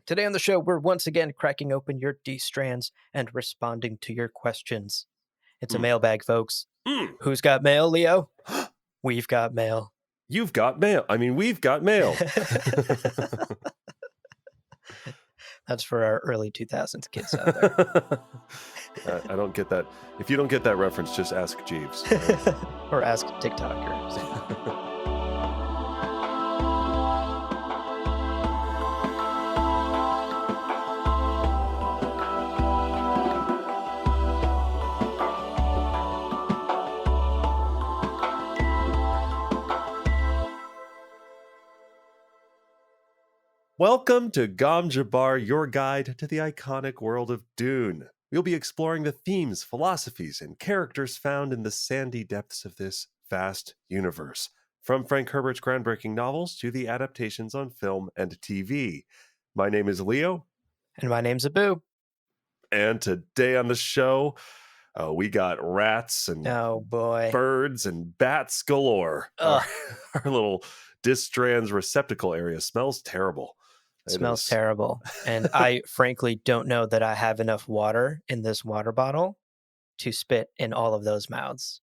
Today on the show, we're once again cracking open your D-strands and responding to your questions. It's a mailbag, folks. Who's got mail, Leo? We've got mail. You've got mail. I mean, we've got mail. That's for our early 2000s kids out there. I don't get that. If you don't get that reference, just ask Jeeves. Or ask TikTokers. Welcome to Gom Jabbar, your guide to the iconic world of Dune. We'll be exploring the themes, philosophies, and characters found in the sandy depths of this vast universe, from Frank Herbert's groundbreaking novels to the adaptations on film and TV. My name is Leo. And my name's Abu. And today on the show, we got rats and birds and bats galore. Our little Distrands receptacle area smells terrible. It smells terrible. And I frankly don't know that I have enough water in this water bottle to spit in all of those mouths.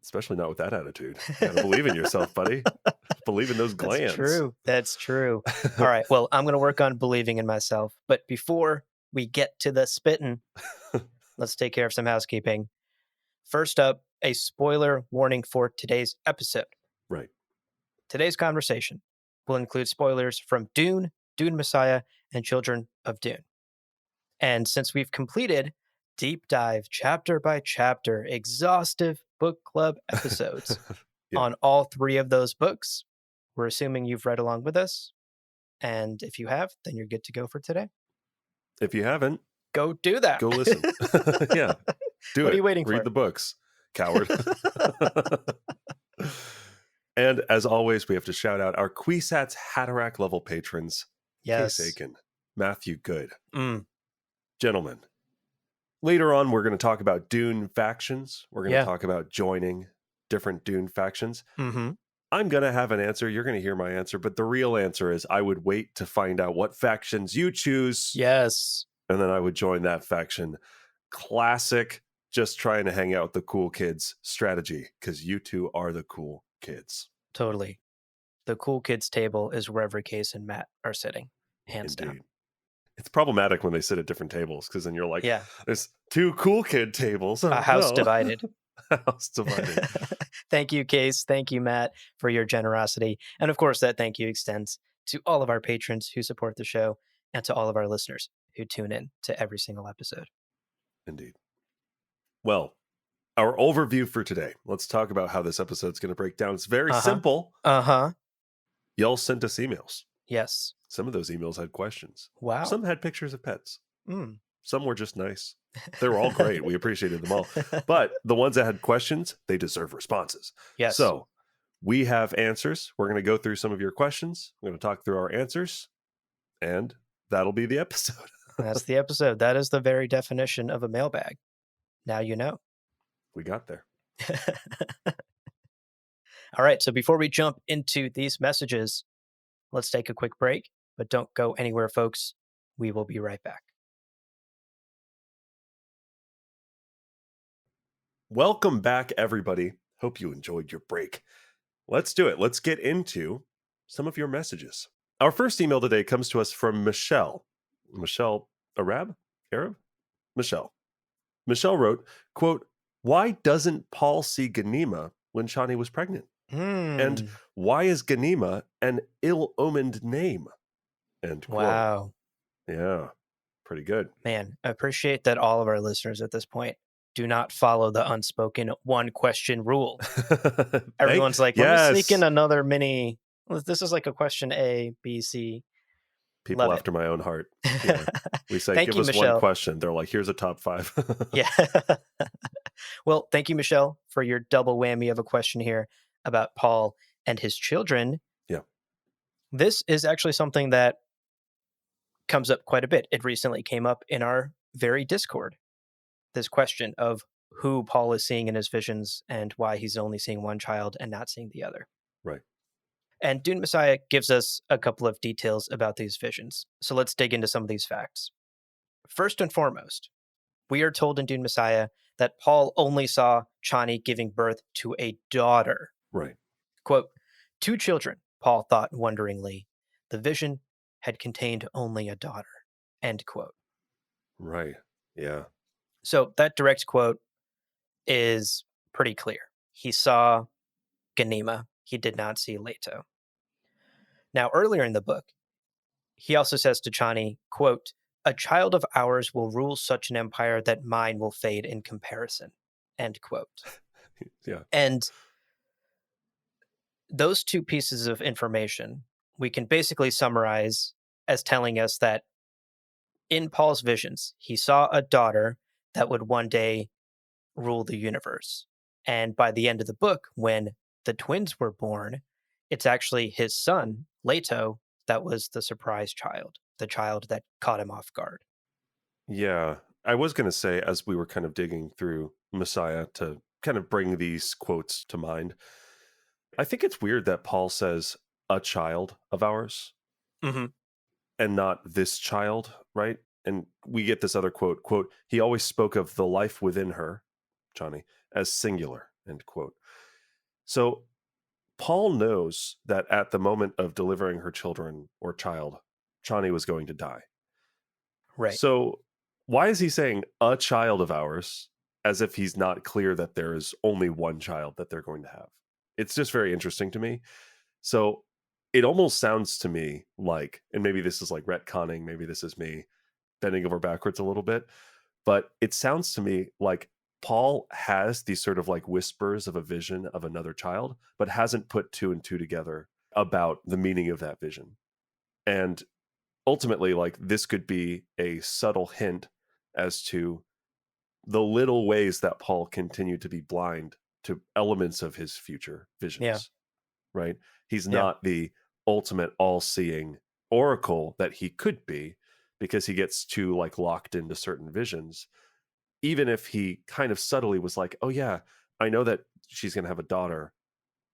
Especially not with that attitude. You gotta believe in yourself, buddy. Believe in those glands. That's true. All right. Well, I'm going to work on believing in myself. But before we get to the spitting, let's take care of some housekeeping. First up, a spoiler warning for today's episode. Right. Today's conversation will include spoilers from Dune, Dune Messiah, and Children of Dune. And since we've completed deep dive, chapter by chapter, exhaustive book club episodes on all three of those books, we're assuming you've read along with us. And if you have, then you're good to go for today. If you haven't, go do that. Go listen. Yeah. Do it. What are you waiting for? Read the books, coward. And as always, we have to shout out our Quisat's Hatterack level patrons. Yes. Case Aiken, Matthew Good. Gentlemen, later on, we're going to talk about Dune factions. We're going to talk about joining different Dune factions. I'm going to have an answer. You're going to hear my answer. But the real answer is I would wait to find out what factions you choose. Yes. And then I would join that faction. Classic, just trying to hang out with the cool kids strategy, because you two are the cool kids. Totally. The cool kids table is wherever Case and Matt are sitting, hands down. It's problematic when they sit at different tables, because then you're like, there's two cool kid tables. A house divided. A house divided. Thank you, Case. Thank you, Matt, for your generosity. And of course, that thank you extends to all of our patrons who support the show and to all of our listeners who tune in to every single episode. Indeed. Well, our overview for today. Let's talk about how this episode's going to break down. It's very simple. Y'all sent us emails. Yes. Some of those emails had questions. Wow. Some had pictures of pets. Some were just nice. They were all great. We appreciated them all. But the ones that had questions, they deserve responses. Yes. So we have answers. We're going to go through some of your questions. We're going to talk through our answers. And that'll be the episode. That's the episode. That is the very definition of a mailbag. Now you know. We got there. All right. So before we jump into these messages, let's take a quick break, but don't go anywhere, folks. We will be right back. Welcome back, everybody. Hope you enjoyed your break. Let's do it. Let's get into some of your messages. Our first email today comes to us from Michelle. Michelle Arab? Michelle. Michelle wrote, quote, "Why doesn't Paul see Ganima when Shani was pregnant? And why is Ganima an ill-omened name?" End quote. Wow. Yeah, pretty good. Man, I appreciate that all of our listeners at this point do not follow the unspoken one question rule. Everyone's like, let me sneak in another mini. This is like a question A, B, C. People after my own heart. Yeah. We say, give us Michelle. one question. They're like, here's a top 5. Yeah. Well, thank you, Michelle, for your double whammy of a question here about Paul and his children. Yeah. This is actually something that comes up quite a bit. It recently came up in our very Discord. This question of who Paul is seeing in his visions and why he's only seeing one child and not seeing the other. Right. And Dune Messiah gives us a couple of details about these visions. So let's dig into some of these facts. First and foremost, we are told in Dune Messiah that Paul only saw Chani giving birth to a daughter. Right. Quote, two children, Paul thought wonderingly. The vision had contained only a daughter. End quote. Right. Yeah. So that direct quote is pretty clear. He saw Ganima. He did not see Leto. Now, earlier in the book, he also says to Chani, quote, a child of ours will rule such an empire that mine will fade in comparison, end quote. Yeah. And those two pieces of information we can basically summarize as telling us that in Paul's visions, he saw a daughter that would one day rule the universe. And by the end of the book, when the twins were born, it's actually his son, Leto, that was the surprise child, the child that caught him off guard. Yeah. I was going to say, as we were kind of digging through Messiah to kind of bring these quotes to mind, I think it's weird that Paul says a child of ours Hmm. and not this child, right? And we get this other quote, he always spoke of the life within her, Johnny, as singular, end quote. So Paul knows that at the moment of delivering her children or child, Chani was going to die. Right. So why is he saying a child of ours as if he's not clear that there is only one child that they're going to have? It's just very interesting to me. So it almost sounds to me like, and maybe this is like retconning, maybe this is me bending over backwards a little bit, but it sounds to me like Paul has these sort of like whispers of a vision of another child, but hasn't put two and two together about the meaning of that vision. And ultimately, like this could be a subtle hint as to the little ways that Paul continued to be blind to elements of his future Yeah. visions, right? He's Yeah. not the ultimate all-seeing oracle that he could be because he gets too like locked into certain visions. Even if he kind of subtly was like, "Oh yeah, I know that she's going to have a daughter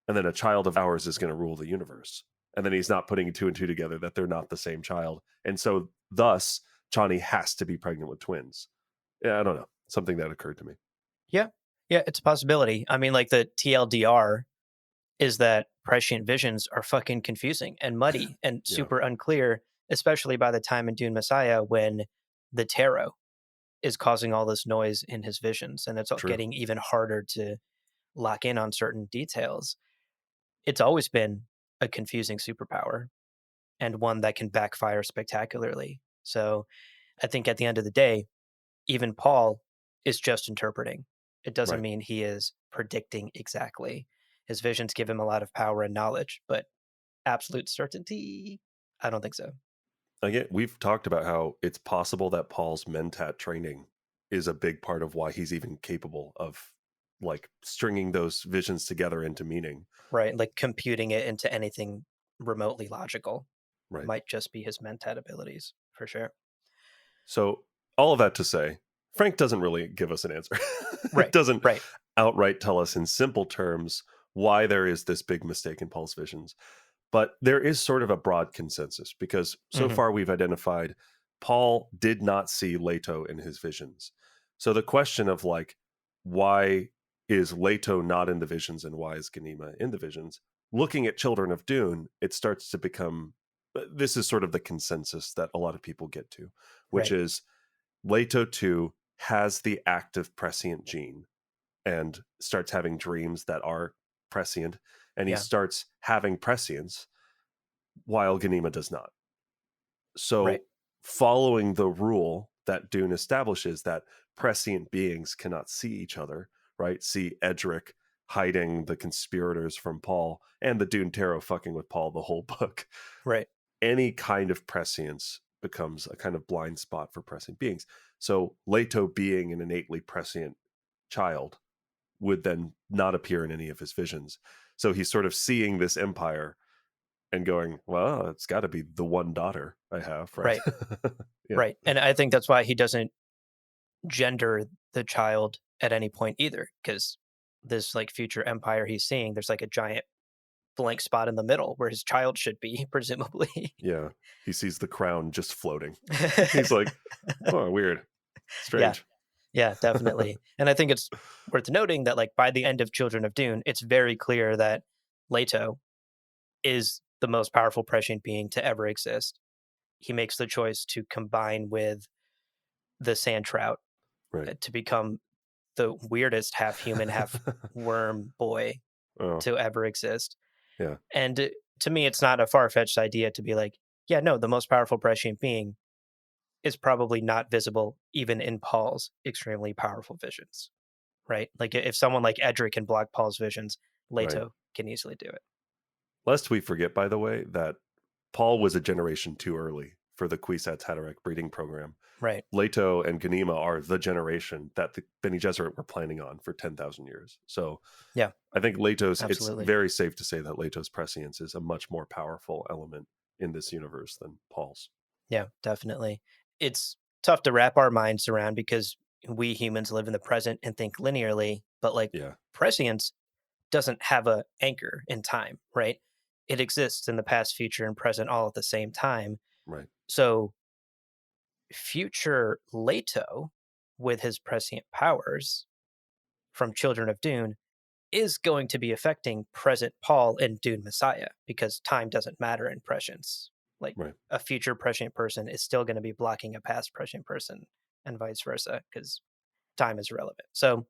and then a child of ours is going to rule the universe." And then he's not putting two and two together that they're not the same child. And so thus Chani has to be pregnant with twins. Yeah, I don't know. Something that occurred to me. Yeah. Yeah. It's a possibility. I mean, like the TLDR is that prescient visions are fucking confusing and muddy and Yeah, super unclear, especially by the time in Dune Messiah when the tarot is causing all this noise in his visions and it's true. getting even harder to lock in on certain details. It's always been a confusing superpower and one that can backfire spectacularly. So I think at the end of the day, even Paul is just interpreting. It doesn't Right. mean he is predicting exactly. His visions give him a lot of power and knowledge, but absolute certainty, I don't think so. Again, we've talked about how it's possible that Paul's mentat training is a big part of why he's even capable of like stringing those visions together into meaning. Right? Like computing it into anything remotely logical Right. might just be his mentat abilities for sure. So, all of that to say, Frank doesn't really give us an answer. It Right. doesn't Right. outright tell us in simple terms why there is this big mistake in Paul's visions. But there is sort of a broad consensus because so Hmm. far we've identified Paul did not see Leto in his visions. So the question of like, why is Leto not in the visions and why is Ganima in the visions? Looking at Children of Dune, it starts to become this is sort of the consensus that a lot of people get to, which Right. is Leto 2 has the active prescient gene and starts having dreams that are prescient, and he Yeah. starts having prescience while Ganima does not. Right. So, following the rule that Dune establishes that prescient beings cannot see each other, right? See Edric hiding the conspirators from Paul and the Dune Tarot fucking with Paul the whole book. Right. Any kind of prescience becomes a kind of blind spot for prescient beings. So, Leto being an innately prescient child would then not appear in any of his visions. So he's sort of seeing this empire and going, well, it's got to be the one daughter I have, right? Right. Yeah, Right. And I think that's why he doesn't gender the child at any point either, because this like future empire he's seeing, there's like a giant blank spot in the middle where his child should be, presumably. Yeah. He sees the crown just floating. He's like, oh, weird. Yeah, Strange. yeah, definitely. And I think it's worth noting that, like, by the end of Children of Dune, it's very clear that Leto is the most powerful prescient being to ever exist. He makes the choice to combine with the sand trout Right. to become the weirdest half human, half worm boy Oh, to ever exist. yeah. And to me, it's not a far fetched idea to be like, yeah, no, the most powerful prescient being is probably not visible even in Paul's extremely powerful visions, right? Like if someone like Edric can block Paul's visions, Right. Leto can easily do it. Lest we forget, by the way, that Paul was a generation too early for the Kwisatz Haderach breeding program. Right. Leto and Ganima are the generation that the Bene Gesserit were planning on for 10,000 years. So Yeah, I think it's absolutely. very safe to say that Leto's prescience is a much more powerful element in this universe than Paul's. Yeah, definitely. It's tough to wrap our minds around because we humans live in the present and think linearly, but like Yeah, prescience doesn't have a anchor in time, right? It exists in the past, future, and present all at the same time. right, So future Leto, with his prescient powers from Children of Dune, is going to be affecting present Paul in Dune Messiah because time doesn't matter in prescience. Like right. a future prescient person is still going to be blocking a past prescient person and vice versa because time is irrelevant. So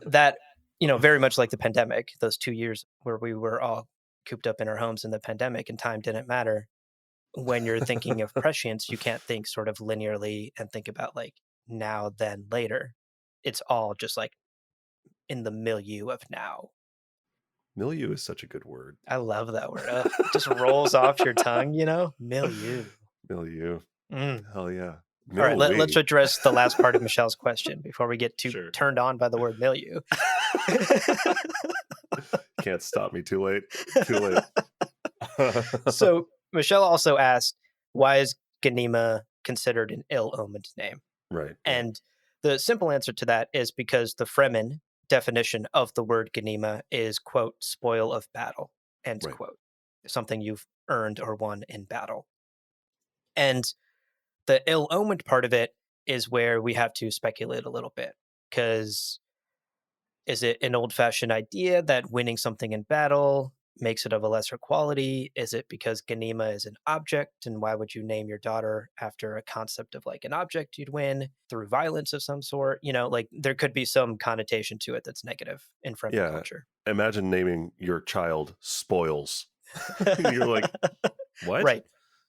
that, very much like the pandemic, those 2 years where we were all cooped up in our homes in the pandemic and time didn't matter. When you're thinking of prescience, you can't think sort of linearly and think about like now, then, later. It's all just like in the milieu of now. Milieu is such a good word. I love that word. Ugh, it just rolls off your tongue, milieu. Milieu. Mm. Hell yeah. All right, Mil let's we. address the last part of Michelle's question before we get too Sure. turned on by the word milieu. Can't stop me too late. Too late. So Michelle also asked, why is Ganima considered an ill-omened name? Right, right, And the simple answer to that is because the Fremen definition of the word Ganima is, quote, spoil of battle, end right. quote, something you've earned or won in battle. And the ill omened part of it is where we have to speculate a little bit because is it an old fashioned idea that winning something in battle makes it of a lesser quality? Is it because Ganima is an object? And why would you name your daughter after a concept of like an object you'd win through violence of some sort? Like there could be some connotation to it that's negative in Fremen Yeah. culture. Imagine naming your child Spoils. You're like, what? Right.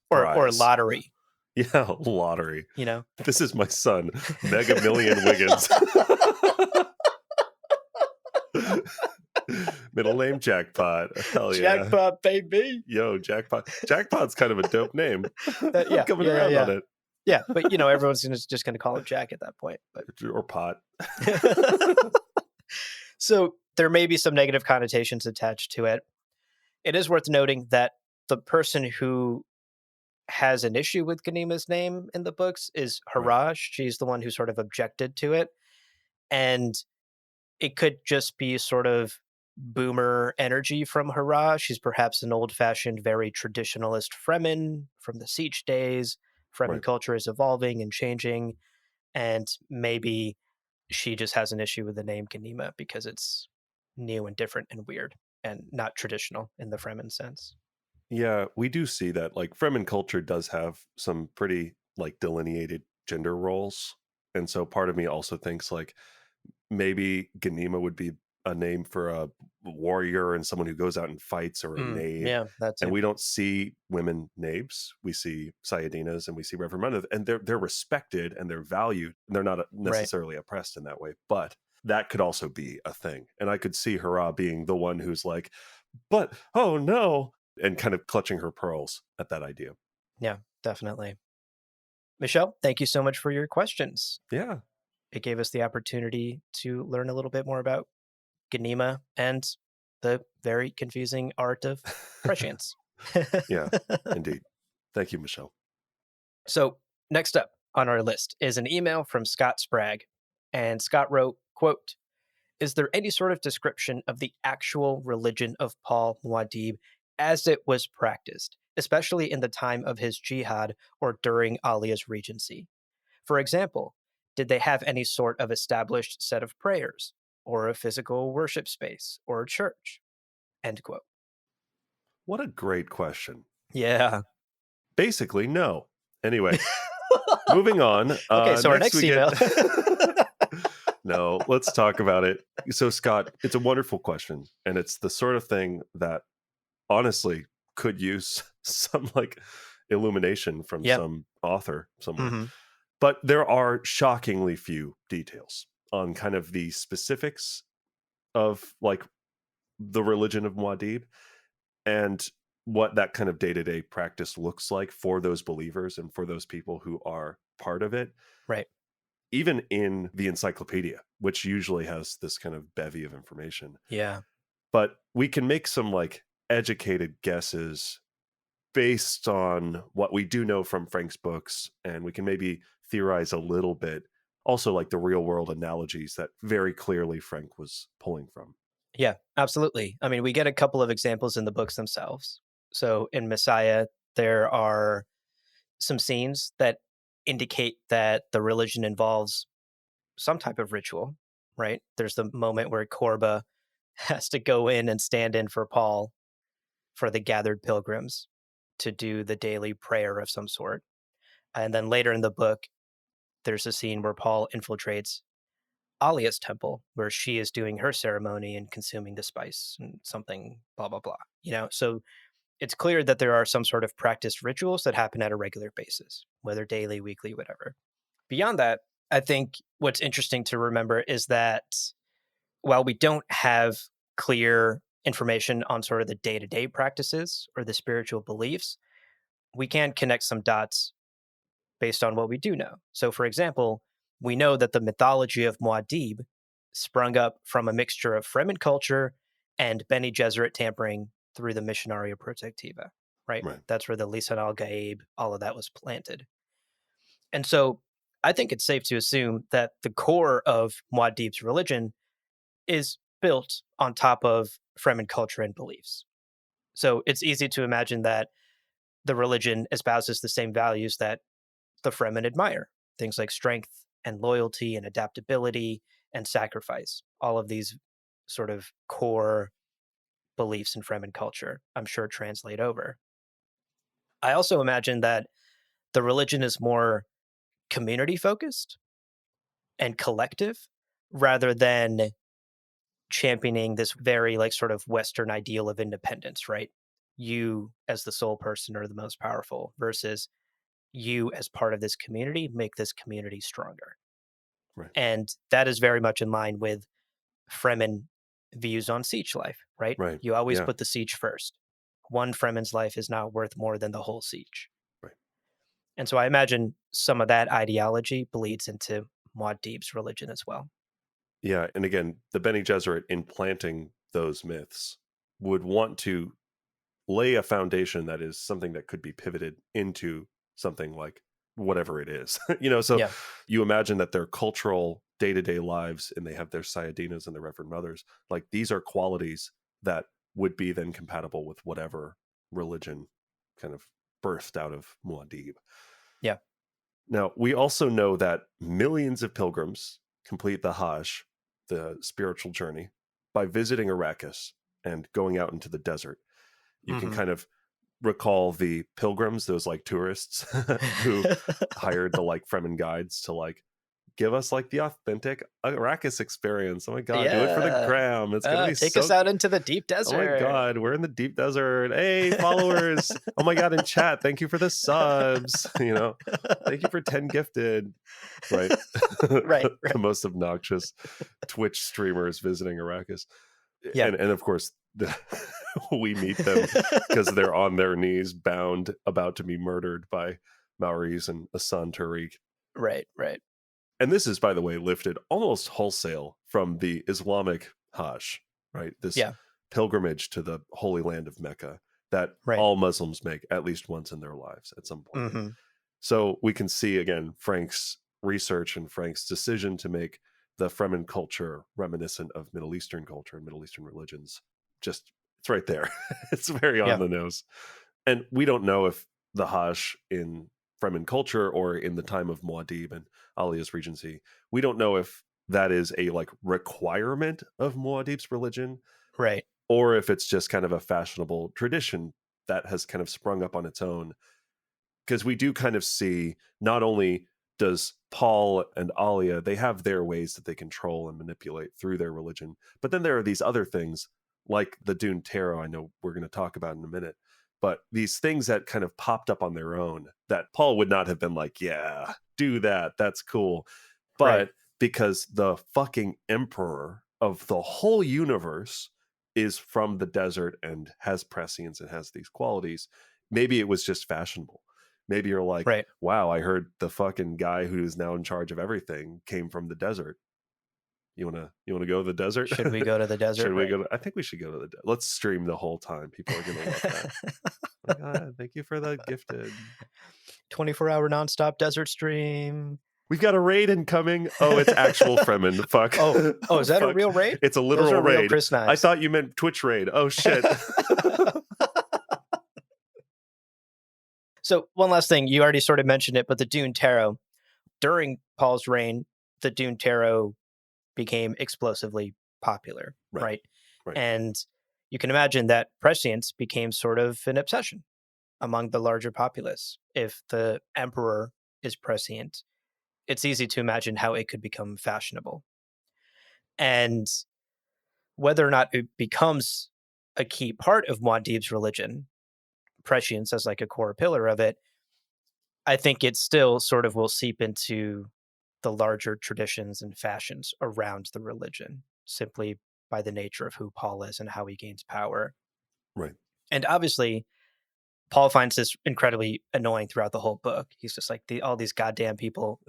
Or Prize. lottery, Yeah, lottery. you know? This is my son, Mega Million Wiggins. Middle name Jackpot. Hell yeah. Jackpot, baby. Yo, Jackpot. Jackpot's kind of a dope name. I'm Yeah, coming yeah, yeah, around on yeah. it. Yeah, but everyone's just gonna call him Jack at that point. But Or pot. so there may be some negative connotations attached to it. It is worth noting that the person who has an issue with Ganima's name in the books is Right, Haraj. She's the one who sort of objected to it. And it could just be sort of boomer energy from Haraj. She's perhaps an old fashioned, very traditionalist Fremen from the Siege days. Fremen right. culture is evolving and changing. And maybe she just has an issue with the name Ganima because it's new and different and weird and not traditional in the Fremen sense. Yeah, we do see that like Fremen culture does have some pretty like delineated gender roles. And so part of me also thinks like maybe Ganima would be a name for a warrior and someone who goes out and fights or a knave. Yeah, that And too. we don't see women knaves. We see Sayadinas and we see Reverend, and they're respected and they're valued. They're not Right. necessarily oppressed in that way, but that could also be a thing. And I could see Hera being the one who's like, but oh no, and kind of clutching her pearls at that idea. Yeah, definitely. Michelle, thank you so much for your questions. Yeah. It gave us the opportunity to learn a little bit more about Ganima and the very confusing art of prescience. Yeah, indeed. Thank you, Michelle. So, next up on our list is an email from Scott Sprague. And Scott wrote, quote, is there any sort of description of the actual religion of Paul Muad'Dib as it was practiced, especially in the time of his jihad or during Alia's regency? For example, did they have any sort of established set of prayers, or a physical worship space, or a church? End quote. What a great question. Yeah. Basically, no. Anyway, moving on. Okay, so our Next next we get. email. No, let's talk about it. So, Scott, it's a wonderful question. And it's the sort of thing that honestly could use some like illumination from Yep. some author somewhere. Hmm. But there are shockingly few details on kind of the specifics of like the religion of Muad'Dib and what that kind of day-to-day practice looks like for those believers and for those people who are part of it, Right. even in the encyclopedia, which usually has this kind of bevy of information. Yeah. But we can make some like educated guesses based on what we do know from Frank's books, and we can maybe theorize a little bit. Also, like the real world analogies that very clearly Frank was pulling from. Yeah, absolutely. I mean, we get a couple of examples in the books themselves. So in Messiah, there are some scenes that indicate that the religion involves some type of ritual, right? There's the moment where Korba has to go in and stand in for Paul for the gathered pilgrims to do the daily prayer of some sort. And then later in the book, there's a scene where Paul infiltrates Alia's temple, where she is doing her ceremony and consuming the spice and something, blah, blah, blah. So it's clear that there are some sort of practiced rituals that happen at a regular basis, whether daily, weekly, whatever. Beyond that, I think what's interesting to remember is that while we don't have clear information on sort of the day to day practices or the spiritual beliefs, we can connect some dots based on what we do know. So, for example, we know that the mythology of Muad'Dib sprung up from a mixture of Fremen culture and Bene Gesserit tampering through the Missionaria Protectiva, right? Right. That's where the Lisan al Gaib, all of that was planted. And so I think it's safe to assume that the core of Muad'Dib's religion is built on top of Fremen culture and beliefs. So it's easy to imagine that the religion espouses the same values that the Fremen admire, things like strength and loyalty and adaptability and sacrifice. All of these sort of core beliefs in Fremen culture, I'm sure translate over. I also imagine that the religion is more community focused and collective rather than championing this very like sort of Western ideal of independence, right? You as the sole person are the most powerful versus you as part of this community make this community stronger. Right. And that is very much in line with Fremen views on siege life, right? Right. You always Yeah. put the siege first. One Fremen's life is not worth more than the whole siege. Right. And so I imagine some of that ideology bleeds into Muad'Dib's religion as well. Yeah. And again, the Bene Gesserit implanting those myths would want to lay a foundation that is something that could be pivoted into something like whatever it is. So Yeah. you imagine that their cultural day-to-day lives and they have their sayadinas and their Reverend Mothers, like these are qualities that would be then compatible with whatever religion kind of birthed out of Muad'Dib. Yeah. Now, we also know that millions of pilgrims complete the Hajj, the spiritual journey, by visiting Arrakis and going out into the desert. You can Hmm. kind of recall the pilgrims, those like tourists who hired the like Fremen guides to like give us like the authentic Arrakis experience. Oh my god, do it for the Yeah. gram. It's gonna be Take us so. out into the deep Oh my desert. god, we're in the deep desert. Hey, followers! Oh my god, in chat, thank you for the subs. Thank you for 10 gifted. Right, Right, the right. most obnoxious Twitch streamers visiting Arrakis, Yeah. and of course we meet them because they're on their knees, bound, about to be murdered by Maoris and Asan Tariq. Right, right. And this is, by the way, lifted almost wholesale from the Islamic Hajj, right? This Yeah, pilgrimage to the Holy Land of Mecca that right. all Muslims make at least once in their lives at some point. Hmm. So we can see again Frank's research and Frank's decision to make the Fremen culture reminiscent of Middle Eastern culture and Middle Eastern religions. Just, it's right there. It's very on Yeah. the nose. And we don't know if the Hajj in Fremen culture or in the time of Muad'Dib and Alia's regency, we don't know if that is a like requirement of Muad'Dib's religion, Right. or if it's just kind of a fashionable tradition that has kind of sprung up on its own. Because we do kind of see, not only does Paul and Alia, they have their ways that they control and manipulate through their religion, but then there are these other things like the Dune Tarot, I know we're going to talk about in a minute, but these things that kind of popped up on their own that Paul would not have been like, yeah, do that, that's cool. Right. But because the fucking emperor of the whole universe is from the desert and has prescience and has these qualities, maybe it was just fashionable. Maybe you're like, Right. wow, I heard the fucking guy who's now in charge of everything came from the desert. You wanna go to the desert? Should we go to the desert? Should we Right. go I think we should go to the let's stream the whole time. People are gonna love that. Like, thank you for the gifted. 24-hour nonstop desert stream. We've got a raid incoming. Oh, it's actual Fremen. Fuck. Oh, is that a Fuck. real raid? It's a Those literal are real raid. Chris I knives. thought you meant Twitch raid. Oh shit. So one last thing, you already sort of mentioned it, but the Dune Tarot, during Paul's reign, the Dune Tarot became explosively popular, Right. right? Right. And you can imagine that prescience became sort of an obsession among the larger populace. If the emperor is prescient, it's easy to imagine how it could become fashionable. And whether or not it becomes a key part of Muad'Dib's religion, prescience as like a core pillar of it, I think it still sort of will seep into the larger traditions and fashions around the religion, simply by the nature of who Paul is and how he gains power. Right. And obviously, Paul finds this incredibly annoying throughout the whole book. He's just like, all these goddamn people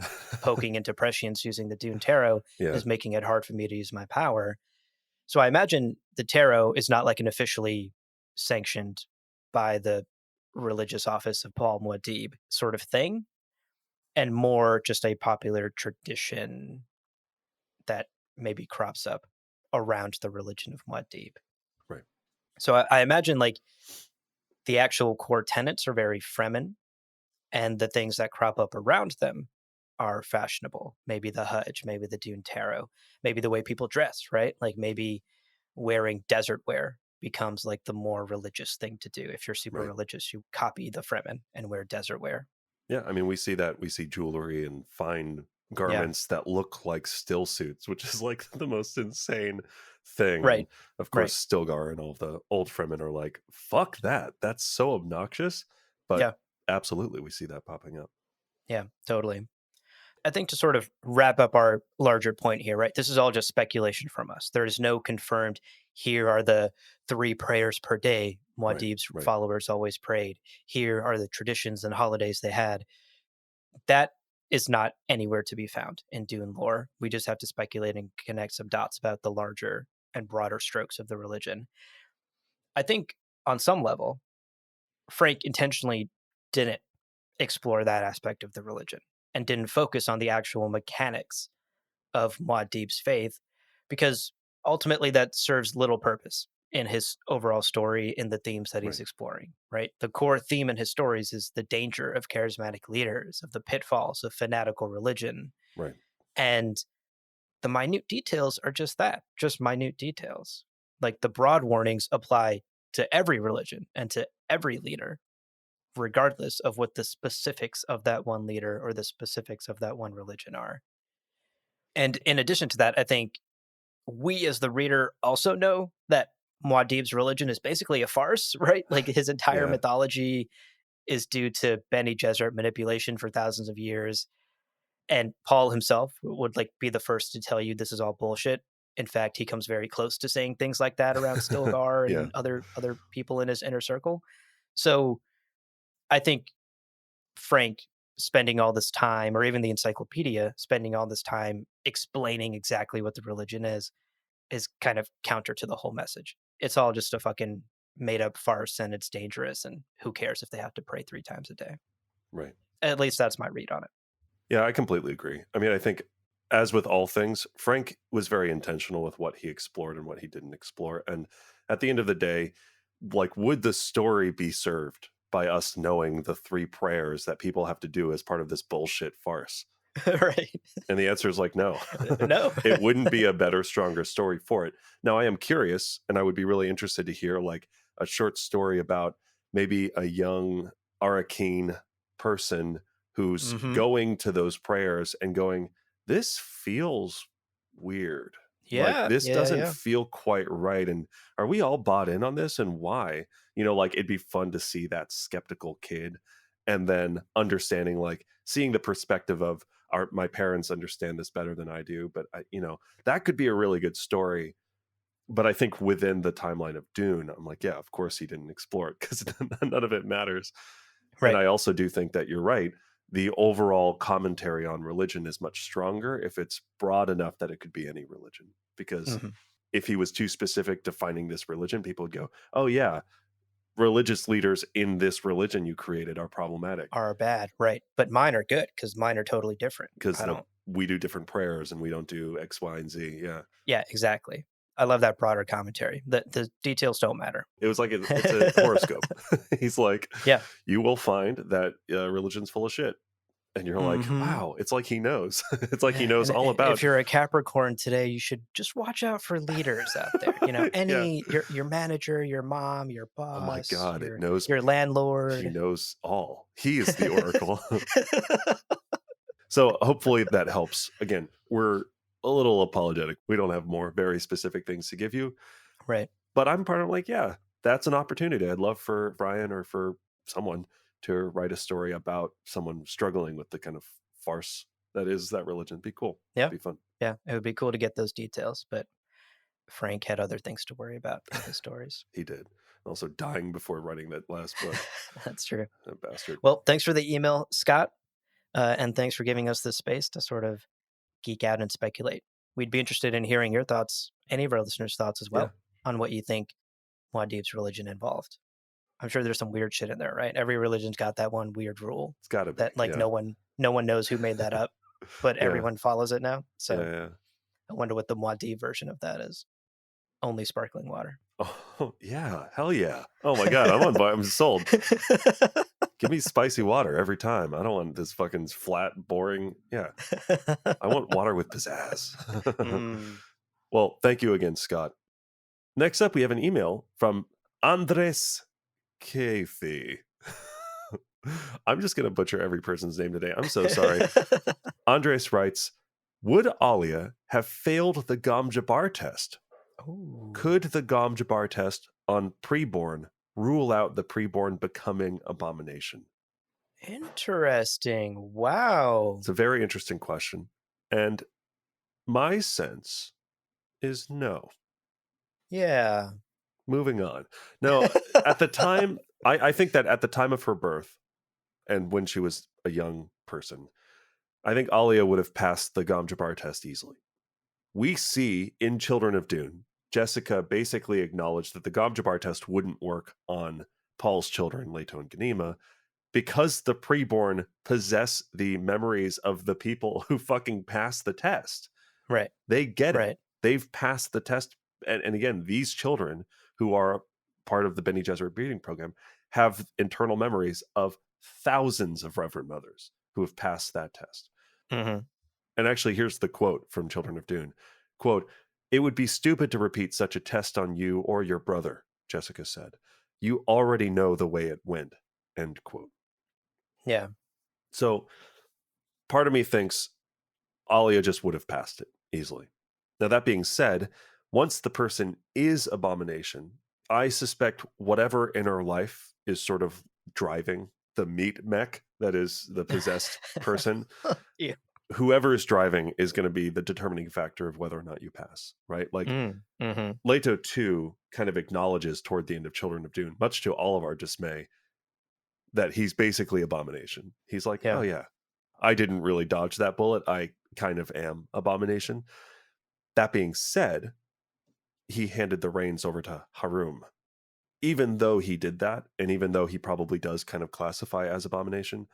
poking into prescience using the Dune Tarot Yeah. is making it hard for me to use my power. So I imagine the tarot is not like an officially sanctioned by the religious office of Paul Muad'Dib sort of thing, and more just a popular tradition that maybe crops up around the religion of Muad'Dib. Right. So I imagine like the actual core tenets are very Fremen, and the things that crop up around them are fashionable. Maybe the Hajj, maybe the Dune Tarot, maybe the way people dress, right? Like maybe wearing desert wear becomes like the more religious thing to do. If you're super Right. religious, you copy the Fremen and wear desert wear. Yeah, I mean, we see that. We see jewelry and fine Yeah, garments that look like still suits, which is like the most insane thing. And right, of right. course, Stilgar and all the old Fremen are like, fuck that. That's so obnoxious. But Yeah, absolutely, we see that popping up. yeah, totally. I think to sort of wrap up our larger point here, right? This is all just speculation from us. There is no confirmed, here are the 3 prayers per day Right. Muad'Dib's Right. followers always prayed. Here are the traditions and holidays they had. That is not anywhere to be found in Dune lore. We just have to speculate and connect some dots about the larger and broader strokes of the religion. I think on some level, Frank intentionally didn't explore that aspect of the religion and didn't focus on the actual mechanics of Muad'Dib's faith, because ultimately that serves little purpose in his overall story in the themes that he's Right. exploring, right? The core theme in his stories is the danger of charismatic leaders, of the pitfalls of fanatical religion. Right. And the minute details are just that, just minute details. Like the broad warnings apply to every religion and to every leader, regardless of what the specifics of that one leader or the specifics of that one religion are. And in addition to that, I think we as the reader also know that Muad'Dib's religion is basically a farce, right? Like his entire Yeah. mythology is due to Bene Gesserit manipulation for thousands of years. And Paul himself would like be the first to tell you this is all bullshit. In fact, he comes very close to saying things like that around Stilgar Yeah. and other people in his inner circle. So I think Frank spending all this time, or even the encyclopedia spending all this time explaining exactly what the religion is kind of counter to the whole message. It's all just a fucking made up farce and it's dangerous and who cares if they have to pray 3 times a day. Right. At least that's my read on it. Yeah, I completely agree. I mean, I think as with all things, Frank was very intentional with what he explored and what he didn't explore. And at the end of the day, like, would the story be served by us knowing the three prayers that people have to do as part of this bullshit farce? Right. And the answer is like, no, No. it wouldn't be a better, stronger story for it. Now, I am curious, and I would be really interested to hear like a short story about maybe a young Arakeen person who's Hmm. going to those prayers and going, this feels weird. Like, Yeah, this yeah, doesn't yeah. feel quite right. And are we all bought in on this and why? Like it'd be fun to see that skeptical kid and then understanding, like, seeing the perspective of, my parents understand this better than I do, but that could be a really good story. But I think within the timeline of Dune, I'm like, yeah, of course he didn't explore it because none of it matters. And Right. I also do think that you're right. The overall commentary on religion is much stronger if it's broad enough that it could be any religion. Because Hmm. if he was too specific defining this religion, people would go, oh yeah, religious leaders in this religion you created are problematic Are bad, right? But mine are good because mine are totally different. because I don't. we do different prayers and we don't do X, Y, and Z. Yeah. Yeah, exactly. I love that broader commentary. The details don't matter. It was like it's a horoscope. He's like, Yeah. you will find that religion's full of shit. And you're like, Hmm. wow, it's like he knows. It's like he knows And all if about. you're a Capricorn today, you should just watch out for leaders out there. Yeah. Any your manager, your mom, your Oh my boss, God, it your knows your me. He landlord. knows all. He is the oracle. So hopefully that helps. Again, we're a little apologetic. We don't have more very specific things to give you. Right. But I'm part of like, yeah, that's an opportunity. I'd love for Brian or for someone to write a story about someone struggling with the kind of farce that is that religion. Be cool. Yeah. Be fun. Yeah. It would be cool to get those details, but Frank had other things to worry about in his stories. He did. Also dying before writing that last book. That's true. That bastard. Well, thanks for the email, Scott. And thanks for giving us this space to sort of geek out and speculate. We'd be interested in hearing your thoughts, any of our listeners' thoughts as Yeah, well, on what you think Muad'Dib's religion involved. I'm sure there's some weird shit in there, right? Every religion's got that one weird rule it's got to be. that like Yeah. no one knows who made that up, but Yeah. everyone follows it now. Yeah. So Yeah. I wonder what the Muad'Dib version of that is. Only sparkling water. Oh, yeah. Hell yeah. Oh my God. I'm sold. Give me spicy water every time. I don't want this fucking flat, boring. Yeah. I want water with pizzazz. Mm. Well, thank you again, Scott. Next up, we have an email from Andres Kefi. I'm just going to butcher every person's name today. I'm so sorry. Andres writes, would Alia have failed the Gom Jabbar test? Ooh, Could the Gom Jabbar test on preborn rule out the preborn becoming abomination? interesting. Wow. It's a very interesting question. And my sense is no. Yeah. Moving on. No, at the time, I think that at the time of her birth and when she was a young person, I think Alia would have passed the Gom Jabbar test easily. We see in Children of Dune, Jessica basically acknowledged that the Gom Jabbar test wouldn't work on Paul's children, Leto and Ganima, because the preborn possess the memories of the people who fucking passed the test. Right. They get it. Right. They've passed the test. And again, these children who are part of the Bene Gesserit breeding program have internal memories of thousands of Reverend Mothers who have passed that test. Hmm. And actually, here's the quote from Children of Dune. Quote, it would be stupid to repeat such a test on you or your brother, Jessica said. You already know the way it went, end quote. Yeah. So part of me thinks Alia just would have passed it easily. Now, that being said, once the person is abomination, I suspect whatever in her life is sort of driving the meat mech that is the possessed person, Yeah. whoever is driving is going to be the determining factor of whether or not you pass, right? Like Mm. Hmm. Leto 2 kind of acknowledges toward the end of Children of Dune, much to all of our dismay, that he's basically abomination. He's like, oh Yeah. yeah, I didn't really dodge that bullet. I kind of am abomination. That being said, he handed the reins over to Harum. Even though he did that, and even though he probably does kind of classify as abomination,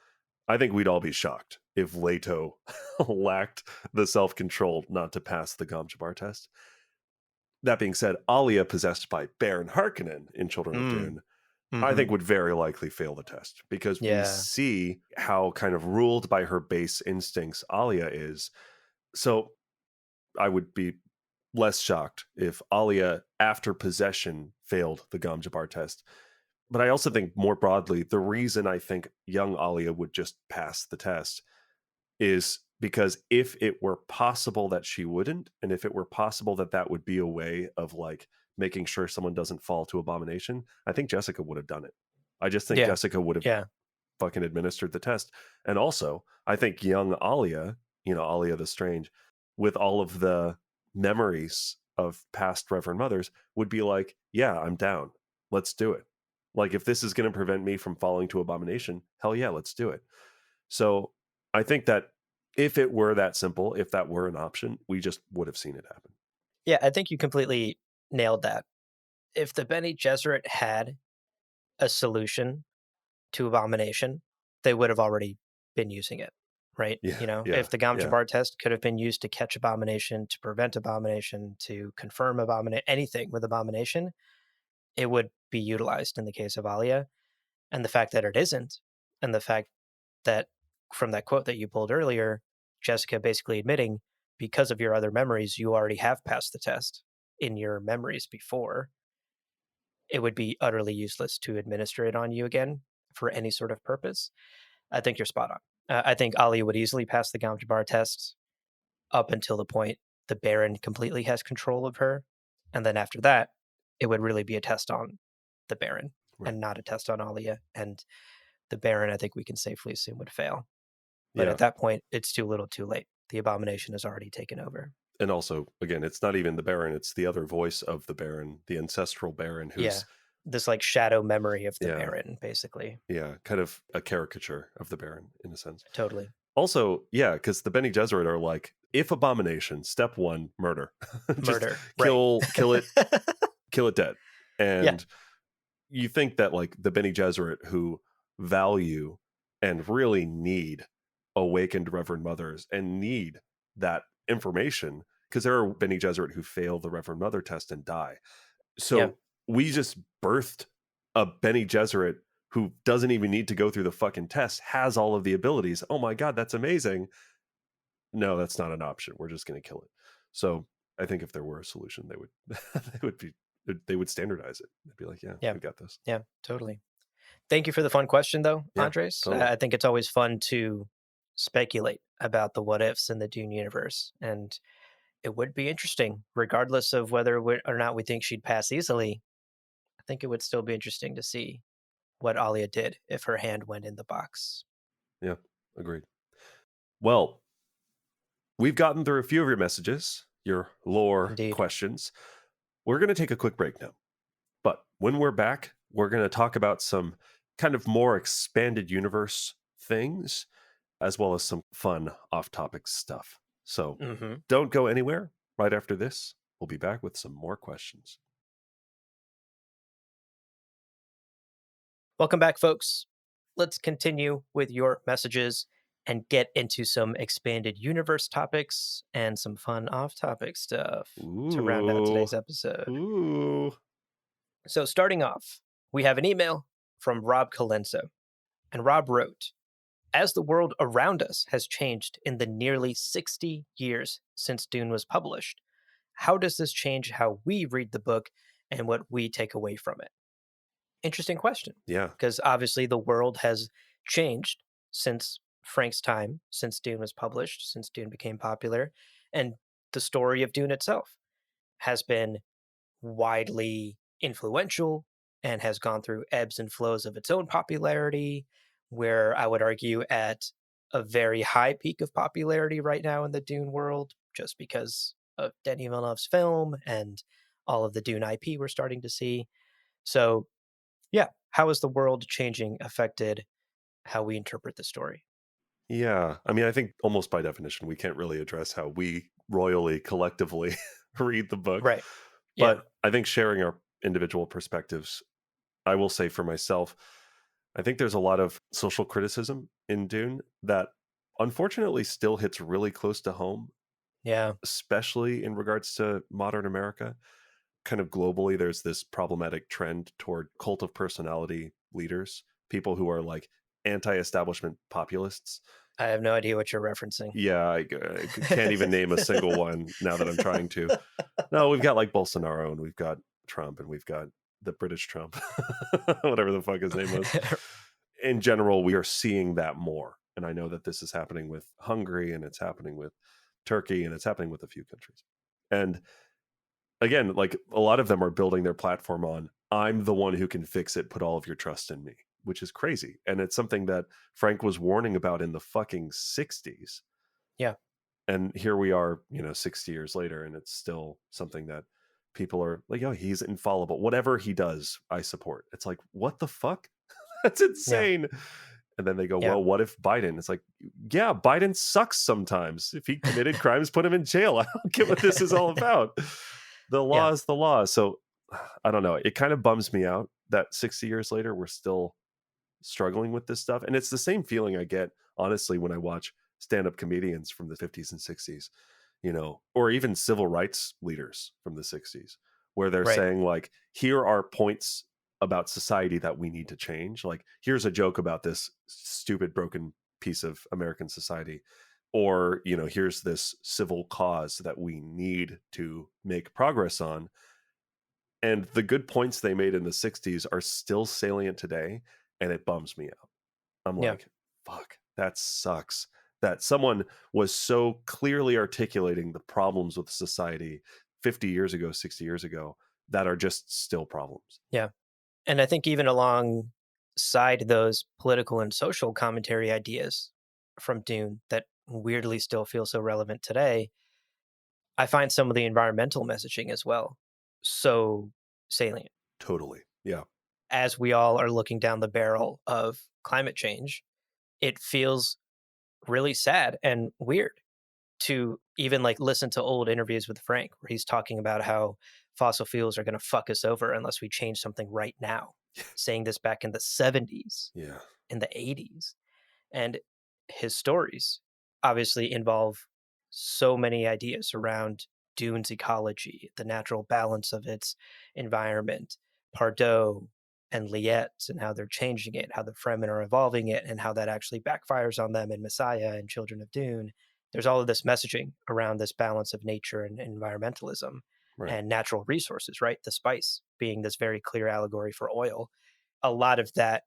I think we'd all be shocked if Leto lacked the self-control not to pass the Gom test. That being said, Alia, possessed by Baron Harkonnen in Children of Mm. Dune, I Hmm. think would very likely fail the test because we Yeah. see how kind of ruled by her base instincts Alia is. So I would be less shocked if Alia, after possession, failed the Gom test. But I also think more broadly, the reason I think young Alia would just pass the test is because if it were possible that she wouldn't, and if it were possible that that would be a way of like making sure someone doesn't fall to abomination, I think Jessica would have done it. I just think Yeah. Jessica would have Yeah. fucking administered the test. And also, I think young Alia, Alia the Strange, with all of the memories of past Reverend Mothers, would be like, yeah, I'm down. Let's do it. Like, if this is going to prevent me from falling to abomination, hell yeah, let's do it. So I think that if it were that simple, if that were an option, we just would have seen it happen. Yeah. I think you completely nailed that. If the Bene Gesserit had a solution to abomination, they would have already been using it, right? Yeah, If yeah, the Gom yeah, Jabbar test could have been used to catch abomination, to prevent abomination, to confirm abomination, anything with abomination, it would be utilized in the case of Alia. And the fact that it isn't, and the fact that from that quote that you pulled earlier, Jessica basically admitting, because of your other memories, you already have passed the test in your memories before, it would be utterly useless to administer it on you again for any sort of purpose. I think you're spot on. I think Ali would easily pass the Gamgebar test up until the point the Baron completely has control of her. And then after that, it would really be a test on the Baron right. and not a test on Alia. And the Baron, I think we can safely assume, would fail. But Yeah. at that point, it's too little too late. The abomination has already taken over. And also, again, it's not even the Baron, it's the other voice of the Baron, the ancestral Baron, Yeah. who's, This like shadow memory of the yeah, Baron, basically. yeah, kind of a caricature of the Baron in a sense. Totally. Also, yeah, because the Bene Gesserit are like, if abomination, step one, murder. Just Murder. Right. kill it, kill it dead. Yeah. And you think that like the Bene Gesserit who value and really need awakened Reverend Mothers and need that information, because there are Bene Gesserit who fail the Reverend Mother test and die. Yeah. So we just birthed a Bene Gesserit who doesn't even need to go through the fucking test, has all of the abilities. Oh my God, that's amazing. No, that's not an option. We're just going to kill it. So I think if there were a solution, they would they would standardize it. They'd be like, yeah, Yeah. we got this. Yeah. Totally. Thank you for the fun question, though, Yeah, Andres. totally. I think it's always fun to speculate about the what ifs in the Dune universe. And it would be interesting, regardless of whether or not we think she'd pass easily. I think it would still be interesting to see what Alia did if her hand went in the box. Yeah, agreed. Well, we've gotten through a few of your messages, your lore Indeed. questions. We're going to take a quick break now. But when we're back, we're going to talk about some kind of more expanded universe things, as well as some fun off topic stuff. So Hmm. don't go anywhere. Right after this, we'll be back with some more questions. Welcome back, folks. Let's continue with your messages and get into some expanded universe topics and some fun off topic stuff to round out Ooh, today's episode. ooh. So, starting off, we have an email from Rob Colenso. And Rob wrote, as the world around us has changed in the nearly 60 years since Dune was published, how does this change how we read the book and what we take away from it? Interesting question, Yeah, because obviously the world has changed since Frank's time, since Dune was published, since Dune became popular, and the story of Dune itself has been widely influential and has gone through ebbs and flows of its own popularity, where I would argue at a very high peak of popularity right now in the Dune world, just because of Denis Villeneuve's film and all of the Dune IP we're starting to see. So, yeah, how is the world changing affected how we interpret the story? yeah. I mean, I think almost by definition, we can't really address how we royally collectively read the book. Right. Yeah. But I think sharing our individual perspectives, I will say for myself, I think there's a lot of social criticism in Dune that unfortunately still hits really close to home, Yeah, especially in regards to modern America. Kind of globally, there's this problematic trend toward cult of personality leaders, people who are like anti-establishment populists. I have no idea what you're referencing. Yeah, can't even name a single one now that I'm trying to. No, we've got like Bolsonaro and we've got Trump and we've got the British Trump, whatever the fuck his name was. In general, we are seeing that more. And I know that this is happening with Hungary and it's happening with Turkey and it's happening with a few countries. And again, like a lot of them are building their platform on, I'm the one who can fix it, put all of your trust in me, which is crazy. And it's something that Frank was warning about in the fucking 60s. Yeah, And here we are, 60 years later, and it's still something that people are like, oh, he's infallible. Whatever he does, I support. It's like, what the fuck? That's yeah, insane. And then they go, yeah, well, what if Biden? It's like, yeah, Biden sucks sometimes. If he committed crimes, put him in jail. I don't get what this is all about. The law yeah, is the law. So I don't know. It kind of bums me out that 60 years later, we're still struggling with this stuff. And it's the same feeling I get, honestly, when I watch stand up comedians from the 50s and 60s, or even civil rights leaders from the 60s, where they're right. saying, like, here are points about society that we need to change. Like, here's a joke about this stupid, broken piece of American society. Or, here's this civil cause that we need to make progress on. And the good points they made in the 60s are still salient today. And it bums me out. I'm Yeah, like, fuck, that sucks. That someone was so clearly articulating the problems with society 50 years ago, 60 years ago, that are just still problems. yeah. And I think even alongside those political and social commentary ideas from Dune that weirdly still feel so relevant today, I find some of the environmental messaging as well so salient. Totally. Yeah. As we all are looking down the barrel of climate change, it feels really sad and weird to even like listen to old interviews with Frank where he's talking about how fossil fuels are going to fuck us over unless we change something right now. Saying this back in the 70s, Yeah. in the 80s. And his stories obviously involve so many ideas around Dune's ecology, the natural balance of its environment, Pardo and Liette, and how they're changing it, how the Fremen are evolving it, and how that actually backfires on them in Messiah and Children of Dune. There's all of this messaging around this balance of nature and environmentalism Right. and natural resources, right? The spice being this very clear allegory for oil. A lot of that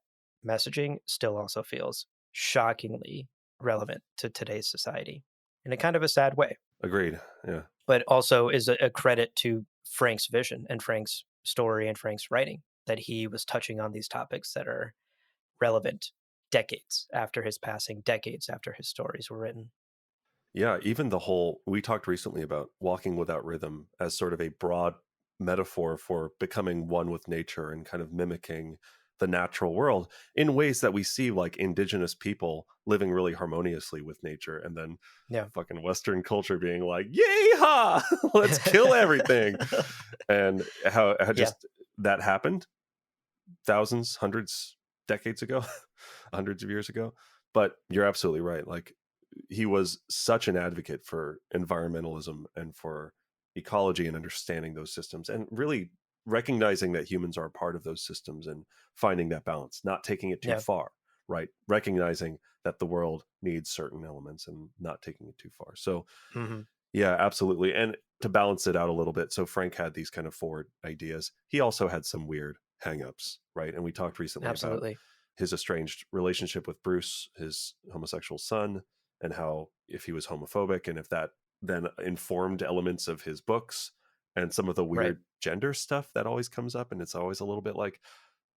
messaging still also feels shockingly relevant to today's society in a kind of a sad way, Agreed. Yeah. but also is a credit to Frank's vision and Frank's story and Frank's writing that he was touching on these topics that are relevant decades after his passing, decades after his stories were written. Yeah, even the whole we talked recently about walking without rhythm as sort of a broad metaphor for becoming one with nature and kind of mimicking the natural world in ways that we see like indigenous people living really harmoniously with nature, and then Yeah. fucking Western culture being like, "Yay-ha! Let's kill everything." And how Yeah. just that happened thousands, hundreds, decades ago, hundreds of years ago. But you're absolutely right. Like, he was such an advocate for environmentalism and for ecology and understanding those systems and really recognizing that humans are a part of those systems and finding that balance, not taking it too Yeah. far, right? Recognizing that the world needs certain elements and not taking it too far. So Hmm. yeah, absolutely. And to balance it out a little bit, so Frank had these kind of forward ideas. He also had some weird hangups, right? And we talked recently about Absolutely. his estranged relationship with Bruce, his homosexual son, and how if he was homophobic and if that then informed elements of his books and some of the Right. weird gender stuff that always comes up. And it's always a little bit like,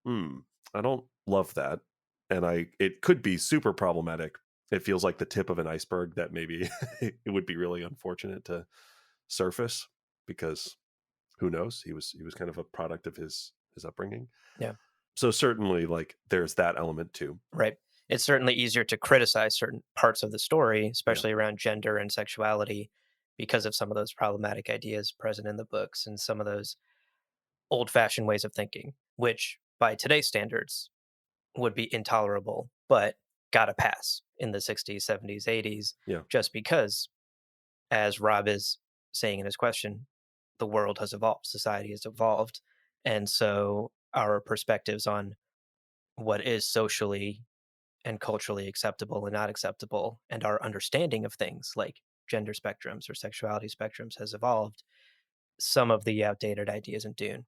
hmm, I don't love that. And it could be super problematic. It feels like the tip of an iceberg that maybe it would be really unfortunate to surface, because who knows? He was kind of a product of his upbringing. Yeah. So certainly like there's that element too. Right. It's certainly easier to criticize certain parts of the story, Yeah. especially around gender and sexuality, because of some of those problematic ideas present in the books and some of those old fashioned ways of thinking, which by today's standards would be intolerable, but got a pass in the 60s, 70s, 80s, Yeah. just because, as Rob is saying in his question, the world has evolved, society has evolved. And so our perspectives on what is socially and culturally acceptable and not acceptable, and our understanding of things like gender spectrums or sexuality spectrums has evolved. Some of the outdated ideas in Dune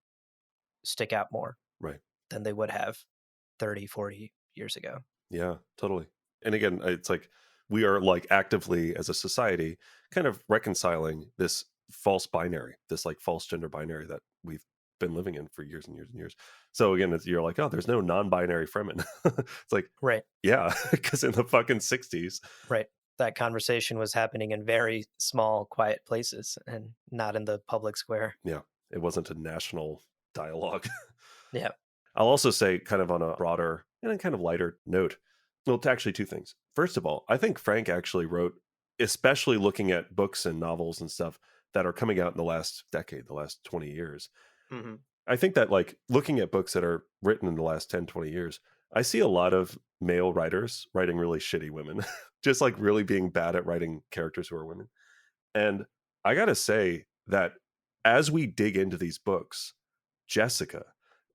stick out more Right. than they would have 30, 40 years ago. Yeah, totally. And again, it's like we are like actively as a society kind of reconciling this false binary, this like false gender binary that we've been living in for years and years and years. So again, you're like, oh, there's no non-binary Fremen. It's like, Right, yeah, because in the fucking 60s, right. That conversation was happening in very small, quiet places and not in the public square. yeah, it wasn't a national dialogue. Yeah. I'll also say, kind of on a broader and a kind of lighter note, well, it's actually two things. First of all, I think Frank actually wrote, especially looking at books and novels and stuff that are coming out in the last decade, the last 20 years. Hmm. I think that, like, looking at books that are written in the last 10, 20 years, I see a lot of male writers writing really shitty women, just like really being bad at writing characters who are women. And I got to say that as we dig into these books, Jessica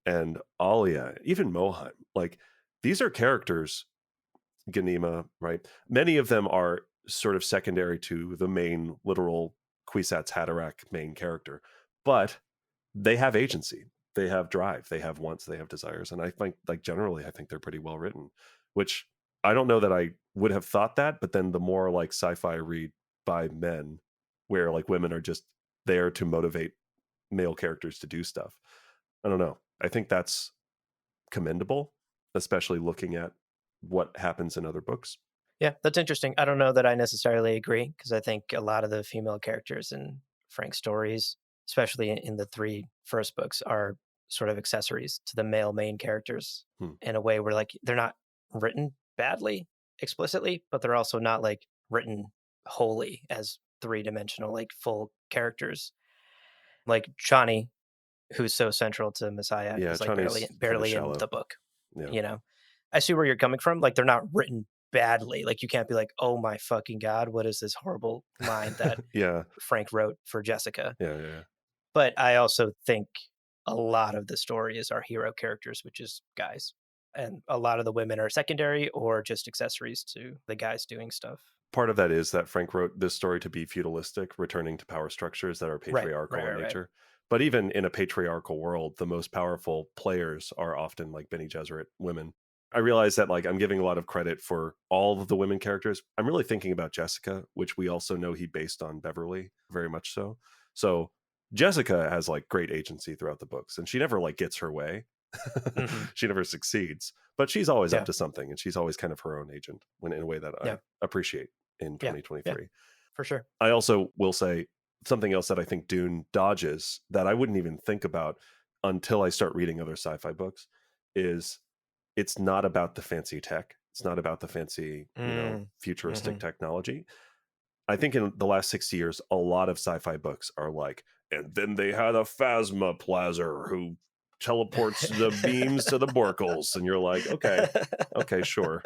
and Alia, even Moheim, like these are characters, Ganima, right? Many of them are sort of secondary to the main literal Kwisatz Haderach main character, but they have agency, they have drive, they have wants, they have desires. And I think, like, generally, I think they're pretty well written, which I don't know that I would have thought that. But then the more like sci fi I read by men, where like women are just there to motivate male characters to do stuff, I don't know. I think that's commendable, especially looking at what happens in other books. Yeah, that's interesting. I don't know that I necessarily agree because I think a lot of the female characters in Frank's stories, especially in the three first books, are sort of accessories to the male main characters Hmm. in a way where like they're not written badly explicitly, but they're also not like written wholly as three-dimensional, like full characters. Like Chani, who's so central to Messiah, Yeah, is like barely Chani's kind of barely in shallow. the book, Yeah. you know? I see where you're coming from. Like they're not written badly. Like you can't be like, "Oh my fucking god, what is this horrible line that Yeah. Frank wrote for Jessica?" Yeah. Yeah. But I also think a lot of the story is our hero characters, which is guys. And a lot of the women are secondary or just accessories to the guys doing stuff. Part of that is that Frank wrote this story to be feudalistic, returning to power structures that are Right, right, patriarchal in right, right. nature. But even in a patriarchal world, the most powerful players are often like Bene Gesserit women. I realize that, like, I'm giving a lot of credit for all of the women characters. I'm really thinking about Jessica, which we also know he based on Beverly, very much so. So Jessica has like great agency throughout the books, and she never like gets her way. Hmm. She never succeeds, but she's always up Yeah, to something, and she's always kind of her own agent, when in a way that I yeah, appreciate in yeah, yeah, 2023. for sure. I also will say something else that I think Dune dodges that I wouldn't even think about until I start reading other sci-fi books is it's not about the fancy tech. It's not about the fancy, Mm, futuristic hmm. technology. I think in the last 60 years, a lot of sci-fi books are like, and then they had a phasma plazer who teleports the beams to the Borkles. And you're like, okay, sure.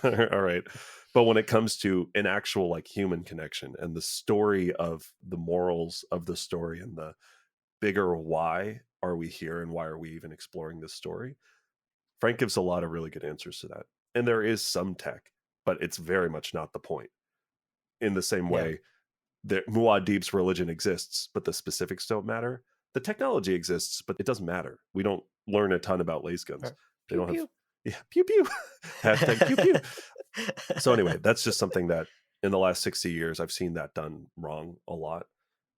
All right. But when it comes to an actual like human connection and the story of the morals of the story and the bigger why are we here and why are we even exploring this story, Frank gives a lot of really good answers to that. And there is some tech, but it's very much not the point. In the same Yeah, way that Muad'Dib's religion exists, but the specifics don't matter. The technology exists, but it doesn't matter. We don't learn a ton about laser guns. or They pew don't have, pew. yeah, pew pew. Hashtag pew pew. So anyway, that's just something that in the last 60 years I've seen that done wrong a lot.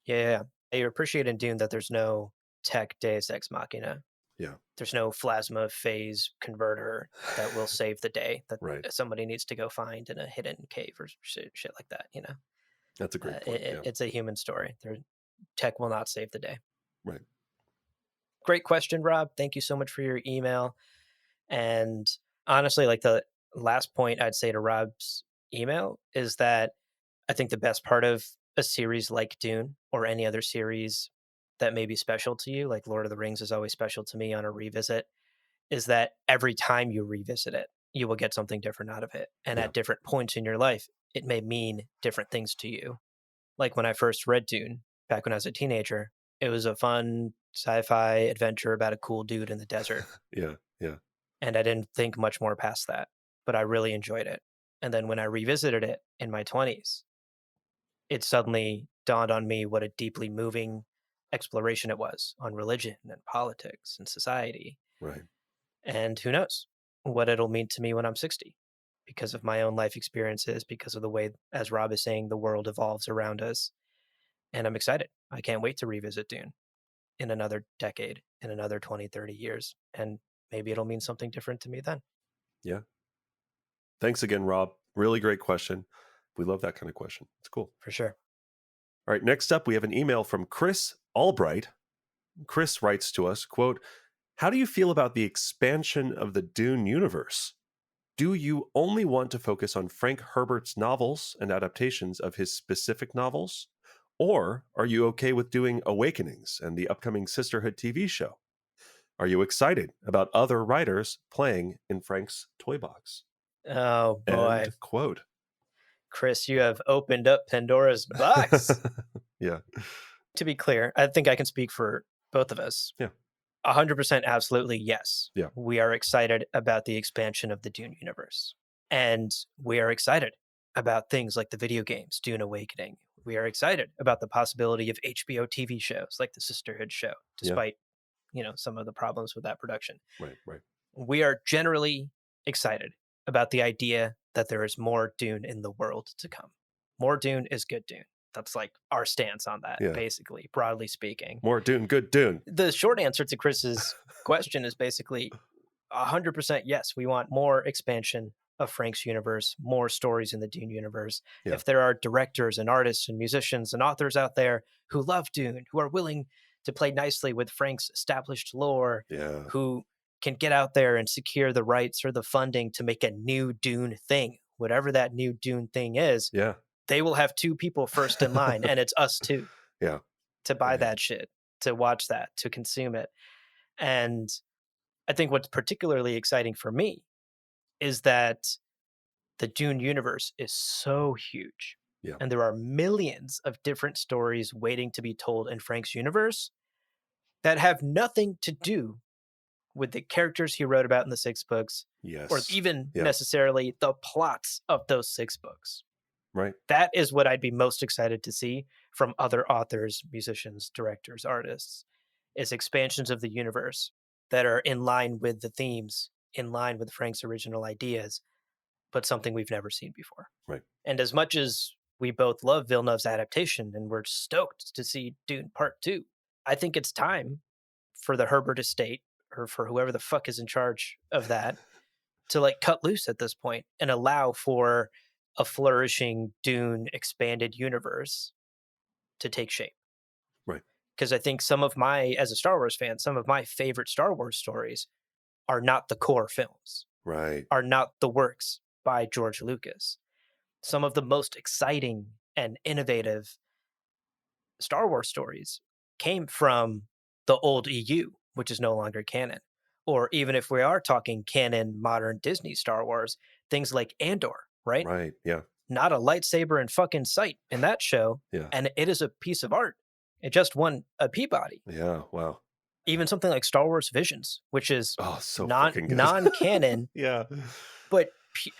Yeah, yeah, yeah. You appreciate in Dune that there's no tech deus ex machina. Yeah. There's no plasma phase converter that will save the day that Right. somebody needs to go find in a hidden cave or shit like that. That's a great point. Yeah. It's a human story. Tech will not save the day. Right. Great question, Rob. Thank you so much for your email. And honestly, like the last point I'd say to Rob's email is that I think the best part of a series like Dune or any other series that may be special to you, like Lord of the Rings is always special to me on a revisit, is that every time you revisit it, you will get something different out of it. And Yeah. at different points in your life, it may mean different things to you. Like when I first read Dune back when I was a teenager, it was a fun sci-fi adventure about a cool dude in the desert. Yeah. Yeah. And I didn't think much more past that, but I really enjoyed it. And then when I revisited it in my 20s, it suddenly dawned on me what a deeply moving exploration it was on religion and politics and society. Right. And who knows what it'll mean to me when I'm 60 because of my own life experiences, because of the way, as Rob is saying, the world evolves around us. And I'm excited. I can't wait to revisit Dune in another decade, in another 20, 30 years. And maybe it'll mean something different to me then, Yeah. Thanks again, Rob. Really great question. We love that kind of question. It's cool. for sure. All right. Next up, we have an email from Chris Albright. Chris writes to us, quote, "How do you feel about the expansion of the Dune universe? Do you only want to focus on Frank Herbert's novels and adaptations of his specific novels? Or are you okay with doing Awakenings and the upcoming Sisterhood TV show? Are you excited about other writers playing in Frank's toy box?" Oh boy. End quote. Chris, you have opened up Pandora's box. Yeah. To be clear, I think I can speak for both of us. Yeah. 100% absolutely yes. Yeah. We are excited about the expansion of the Dune universe. And we are excited about things like the video games, Dune Awakening. We are excited about the possibility of HBO TV shows like the Sisterhood show, Yeah. despite, some of the problems with that production. Right. Right. We are generally excited about the idea that there is more Dune in the world to come. More Dune is good Dune. That's like our stance on that, Yeah. basically, broadly speaking. More Dune, good Dune. The short answer to Chris's question is basically 100% yes. We want more expansion of Frank's universe, more stories in the Dune universe. Yeah. If there are directors and artists and musicians and authors out there who love Dune, who are willing to play nicely with Frank's established lore, Yeah. who can get out there and secure the rights or the funding to make a new Dune thing, whatever that new Dune thing is, Yeah. they will have two people first in line, and it's us too, Yeah. to buy Right. that shit, to watch that, to consume it. And I think what's particularly exciting for me is that the Dune universe is so huge. Yeah. And there are millions of different stories waiting to be told in Frank's universe that have nothing to do with the characters he wrote about in the six books or Yes. even Yeah. necessarily the plots of those six books. Right. That is what I'd be most excited to see from other authors, musicians, directors, artists, is expansions of the universe that are in line with the themes, in line with Frank's original ideas, but something we've never seen before. Right. And as much as we both love Villeneuve's adaptation and we're stoked to see Dune Part 2, I think it's time for the Herbert estate or for whoever the fuck is in charge of that to like cut loose at this point and allow for a flourishing Dune expanded universe to take shape. Right. Because I think as a Star Wars fan, some of my favorite Star Wars stories are not the core films, Right. are not the works by George Lucas. Some of the most exciting and innovative Star Wars stories came from the old EU, which is no longer canon. Or even if we are talking canon, modern Disney Star Wars, things like Andor, right? Right. Yeah. Not a lightsaber in fucking sight in that show. Yeah. And it is a piece of art. It just won a Peabody. Yeah. Wow. Even something like Star Wars Visions, which is Oh, so fucking good. non-canon, Yeah. but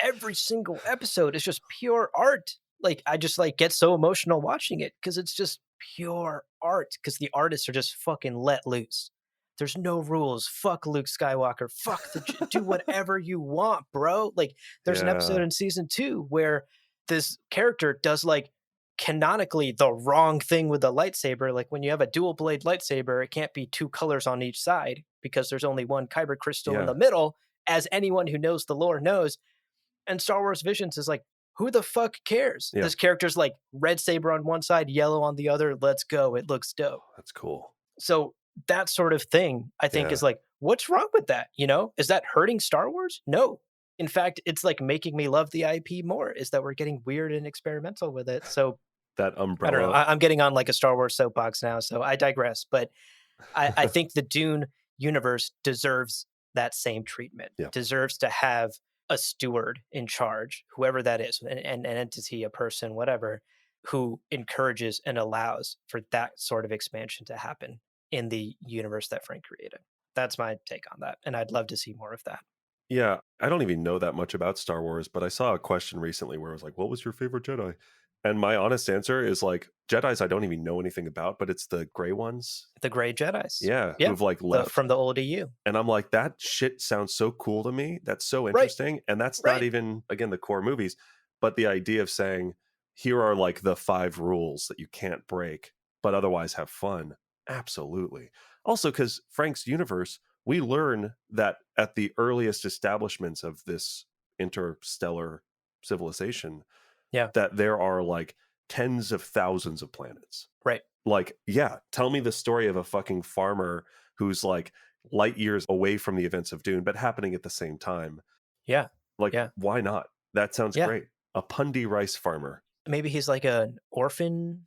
every single episode is just pure art. Like I just like get so emotional watching it because it's just pure art because the artists are just fucking let loose. There's no rules. Fuck Luke Skywalker. Fuck do whatever you want, bro. Like there's an episode Yeah. in season 2 where this character does like canonically the wrong thing with the lightsaber. Like when you have a dual blade lightsaber, it can't be two colors on each side because there's only one kyber crystal in Yeah. the middle, as anyone who knows the lore knows. And Star Wars Visions is like, who the fuck cares? Yeah. This character's like red saber on one side, yellow on the other. Let's go. It looks dope. That's cool. So that sort of thing, I think, Yeah. is like, what's wrong with that? Is that hurting Star Wars? No. In fact, it's like making me love the IP more, is that we're getting weird and experimental with it. So That I don't know. umbrella. I'm getting on like a Star Wars soapbox now, so I digress. But I think the Dune universe deserves that same treatment, Yeah. deserves to have a steward in charge, whoever that is, an entity, a person, whatever, who encourages and allows for that sort of expansion to happen in the universe that Frank created. That's my take on that. And I'd love to see more of that. Yeah, I don't even know that much about Star Wars, but I saw a question recently where I was like, "What was your favorite Jedi?" And my honest answer is like Jedi's I don't even know anything about, but it's the gray ones. The Grey Jedis. Yeah, Yeah. who've like The left. from the old EU. And I'm like, that shit sounds so cool to me. That's so Right. interesting. And that's not Right. even, again, the core movies, but the idea of saying, here are like the 5 rules that you can't break, but otherwise have fun. Absolutely. Also, because Frank's universe, we learn that at the earliest establishments of this interstellar civilization, Yeah. that there are like tens of thousands of planets. Right. Like, yeah, tell me the story of a fucking farmer who's like light years away from the events of Dune, but happening at the same time. Yeah. Like, Yeah. why not? That sounds Yeah. great. A pundy rice farmer. Maybe he's like an orphan,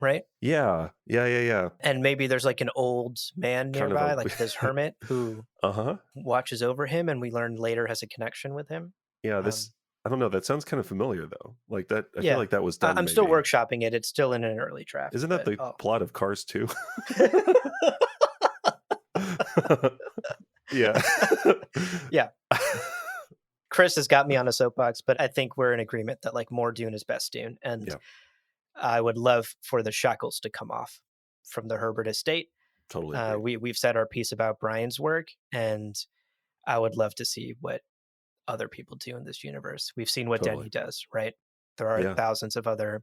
right? Yeah, yeah, yeah, yeah. And maybe there's like an old man Kind of nearby, like this a hermit who uh-huh. watches over him, and we learn later has a connection with him. Yeah, Um, this I don't know, that sounds kind of familiar though. Like that I feel yeah, like that was done I'm still maybe. workshopping it. It's still in an early draft, Isn't that but the oh, plot of Cars 2? Yeah. yeah. Chris has got me on a soapbox, but I think we're in agreement that like more Dune is best Dune, and Yeah, I would love for the shackles to come off from the Herbert estate. totally agree. We've said our piece about Brian's work, and I would love to see what other people do in this universe. We've seen what Totally. Denny does, right? There are Yeah. thousands of other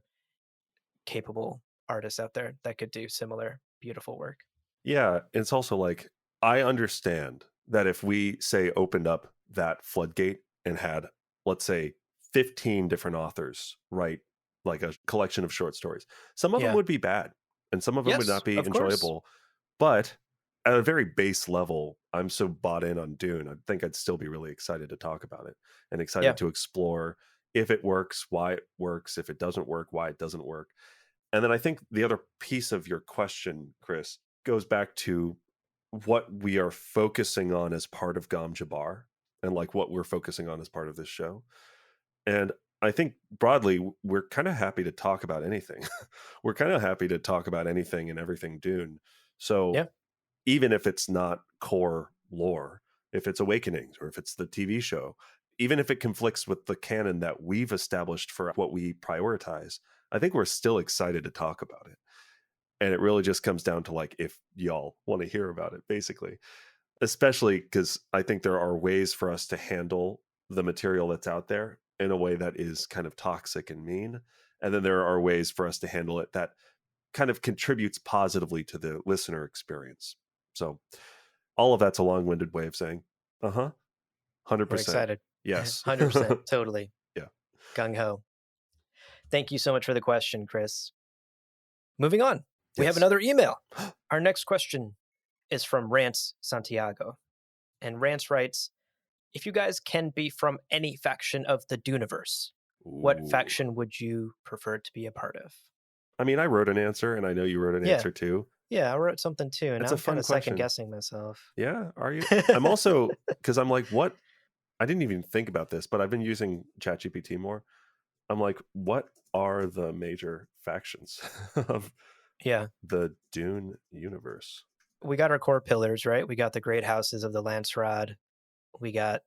capable artists out there that could do similar beautiful work. Yeah, it's also like I understand that if we say opened up that floodgate and had, let's say, 15 different authors write like a collection of short stories, some of them Yeah. would be bad and some of them would Yes, not be of course. enjoyable. But at a very base level, I'm so bought in on Dune. I think I'd still be really excited to talk about it and excited Yeah. to explore if it works, why it works, if it doesn't work, why it doesn't work. And then I think the other piece of your question, Chris, goes back to what we are focusing on as part of Gom Jabbar and like what we're focusing on as part of this show. And I think broadly, we're kind of happy to talk about anything. We're kind of happy to talk about anything and everything Dune. So Yeah. even if it's not core lore, if it's Awakenings or if it's the TV show, even if it conflicts with the canon that we've established for what we prioritize, I think we're still excited to talk about it. And it really just comes down to like if y'all want to hear about it, basically. Especially because I think there are ways for us to handle the material that's out there in a way that is kind of toxic and mean. And then there are ways for us to handle it that kind of contributes positively to the listener experience. So all of that's a long-winded way of saying, uh-huh, We're 100%. excited. Yes. 100%. Totally. Yeah. Gung ho. Thank you so much for the question, Chris. Moving on. We have Yes. another email. Our next question is from Rance Santiago. And Rance writes, if you guys can be from any faction of the Duneverse, what Ooh. faction would you prefer to be a part of? I mean, I wrote an answer and I know you wrote an Yeah. answer too. Yeah, I wrote something too, and It's now a I'm kind fun of second question. guessing myself. Yeah, are you? I'm also because I'm like, what? I didn't even think about this, but I've been using ChatGPT more. I'm like, what are the major factions of Yeah. the Dune universe? We got our core pillars, right? We got the great houses of the Lance Rod. We got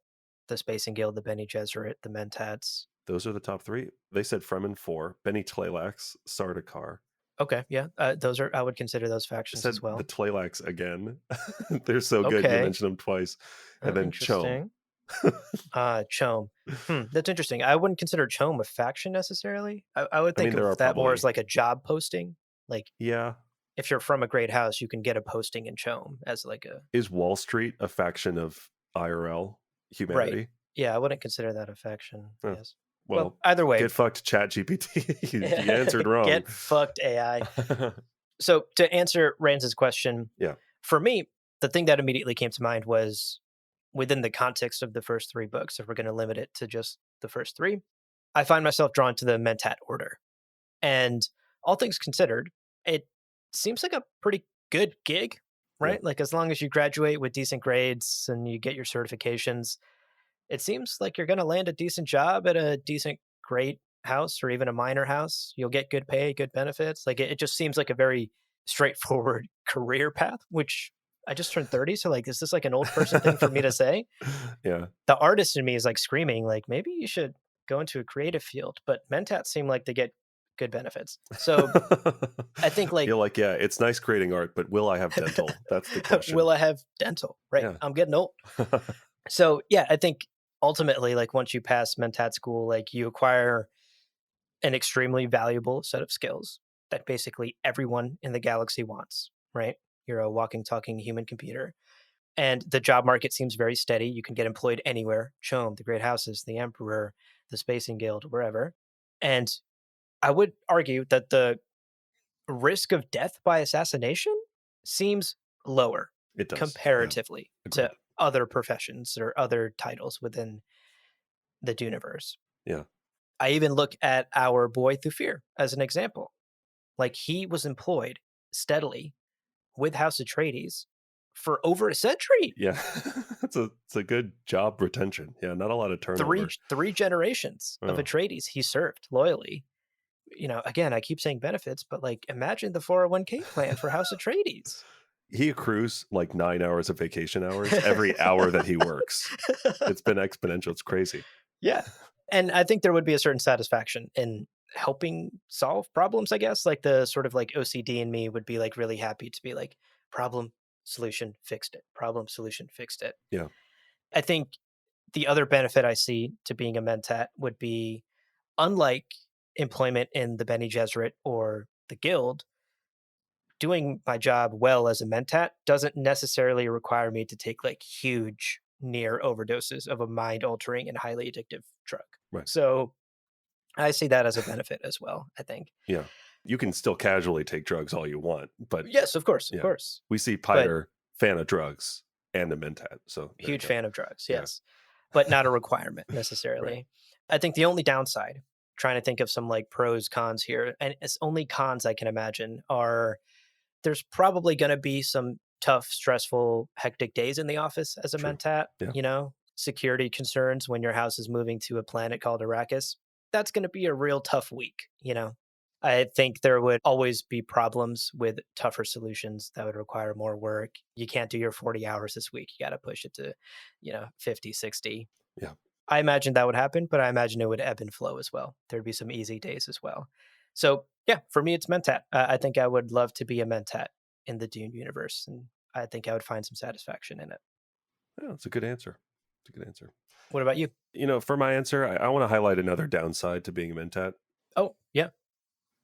the Spacing Guild, the Bene Gesserit, the Mentats. Those are the top three. They said Fremen 4, Benny Tleilax, Sardaukar. Okay, yeah. Those are I would consider those It factions said as the well. Tleilax again. They're so good. You Okay. mentioned them twice. And Oh, then Chom. interesting. Chom. That's interesting. I wouldn't consider Chom a faction necessarily. I would I think mean, there of are that more as probably, like a job posting. Like yeah. if you're from a great house, you can get a posting in Chom as like a Is Wall Street a faction of IRL right. humanity? Yeah, I wouldn't consider that a faction. Oh, Yes. Well, well, either way, get fucked, Chat GPT. You answered wrong. get fucked AI. So to answer Ranz's question, Yeah. for me, the thing that immediately came to mind was within the context of the first three books, if we're going to limit it to just the first three, I find myself drawn to the Mentat order. And all things considered, it seems like a pretty good gig. Yeah. right? Like as long as you graduate with decent grades and you get your certifications, it seems like you're going to land a decent job at a decent, great house or even a minor house. You'll get good pay, good benefits. Like it just seems like a very straightforward career path, which I just turned 30. So, like, is this like an old person thing for me to say? Yeah. The artist in me is like screaming, like, maybe you should go into a creative field, but mentats seem like they get good benefits. So I think like, You're like, yeah, it's nice creating art, but will I have dental? That's the question. will I have dental? Right. Yeah. I'm getting old. So yeah, I think ultimately, like once you pass mentat school, like you acquire an extremely valuable set of skills that basically everyone in the galaxy wants, right? You're a walking, talking human computer. And the job market seems very steady. You can get employed anywhere. CHOAM, the Great Houses, the Emperor, the Spacing Guild, wherever. And I would argue that the risk of death by assassination seems lower It does. Yeah. comparatively to Agreed. other professions or other titles within the Duneverse. Yeah. I even look at our boy Thufir as an example. Like he was employed steadily with House Atreides for over a century. Yeah. It's a good job retention. Yeah. Not a lot of Three turnover. three generations of Oh. Atreides he served loyally. Again, I keep saying benefits, but like imagine the 401k plan for House Atreides. He accrues like 9 hours of vacation hours every hour that he works. It's been exponential. It's crazy. Yeah. And I think there would be a certain satisfaction in helping solve problems, I guess. Like the sort of like OCD in me would be like really happy to be like, problem, solution, fixed it. Problem, solution, fixed it. Yeah. I think the other benefit I see to being a mentat would be unlike employment in the Bene Gesserit or the guild, doing my job well as a mentat doesn't necessarily require me to take like huge near overdoses of a mind altering and highly addictive drug. Right. So I see that as a benefit as well, I think. Yeah. You can still casually take drugs all you want, but Yes, of course, of yeah. course. We see But Piter fan of drugs and a mentat. So there you huge go. fan of drugs, Yeah. yes. But not a requirement Right. necessarily. I think the only downside, trying to think of some like pros, cons here, and it's only cons I can imagine are there's probably going to be some tough, stressful, hectic days in the office as a True. mentat, Yeah. security concerns when your house is moving to a planet called Arrakis. That's going to be a real tough week. I think there would always be problems with tougher solutions that would require more work. You can't do your 40 hours this week. You got to push it to, 50, 60. Yeah. I imagine that would happen, but I imagine it would ebb and flow as well. There'd be some easy days as well. So yeah, for me, it's mentat. I think I would love to be a mentat in the Dune universe, and I think I would find some satisfaction in it. Yeah. It's a good answer. It's a good answer. What about you? For my answer, I want to highlight another downside to being a mentat. Oh yeah,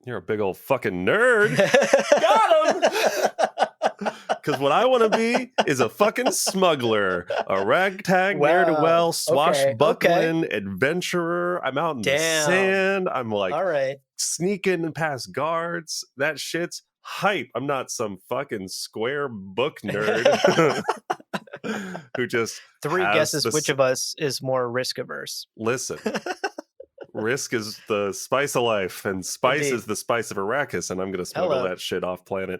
You're a big old fucking nerd. Got him. Because what I want to be is a fucking smuggler, a ragtag ne'er do Wow. well, Okay. swashbuckling adventurer. I'm out in the Damn. sand. I'm like All right. sneaking past guards. That shit's hype. I'm not some fucking square book nerd who just Three has guesses. Which of us is more risk averse? listen. Risk is the spice of life, and spice Indeed. is the spice of Arrakis, and I'm going to smuggle Hello. that shit off planet.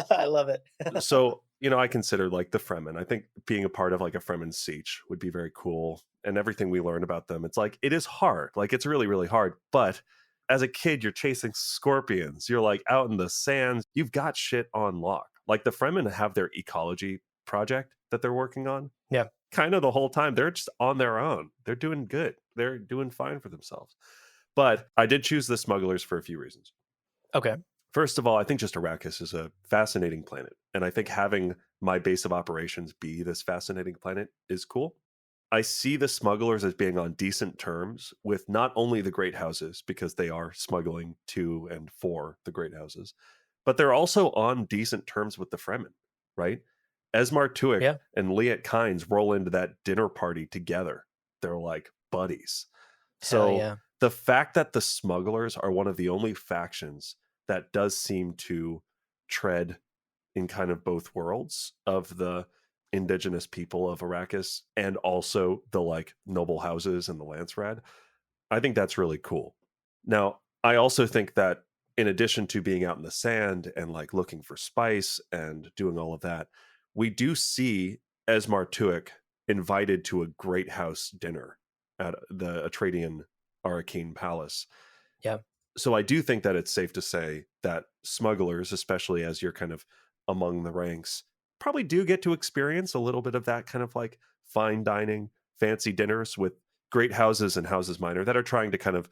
I love it. So, I consider like the Fremen. I think being a part of like a Fremen siege would be very cool. And everything we learn about them, it's like, it is hard. Like, it's really, really hard. But as a kid, you're chasing scorpions. You're like out in the sands. You've got shit on lock. Like the Fremen have their ecology project that they're working on. Yeah. Kind of the whole time. They're just on their own. They're doing good. They're doing fine for themselves. But I did choose the smugglers for a few reasons. Okay. First of all, I think just Arrakis is a fascinating planet. And I think having my base of operations be this fascinating planet is cool. I see the smugglers as being on decent terms with not only the great houses, because they are smuggling to and for the great houses, but they're also on decent terms with the Fremen, right? Esmar Tuick Yeah. and Liet Kynes roll into that dinner party together. They're like buddies. Hell So yeah. the fact that the smugglers are one of the only factions that does seem to tread in kind of both worlds of the indigenous people of Arrakis and also the like noble houses and the Lance Rad, I think that's really cool. Now, I also think that in addition to being out in the sand and like looking for spice and doing all of that, we do see Esmar Tuick invited to a great house dinner at the Atreidian Arrakeen Palace. Yeah. So I do think that it's safe to say that smugglers, especially as you're kind of among the ranks, probably do get to experience a little bit of that kind of like fine dining, fancy dinners with great houses and houses minor that are trying to kind of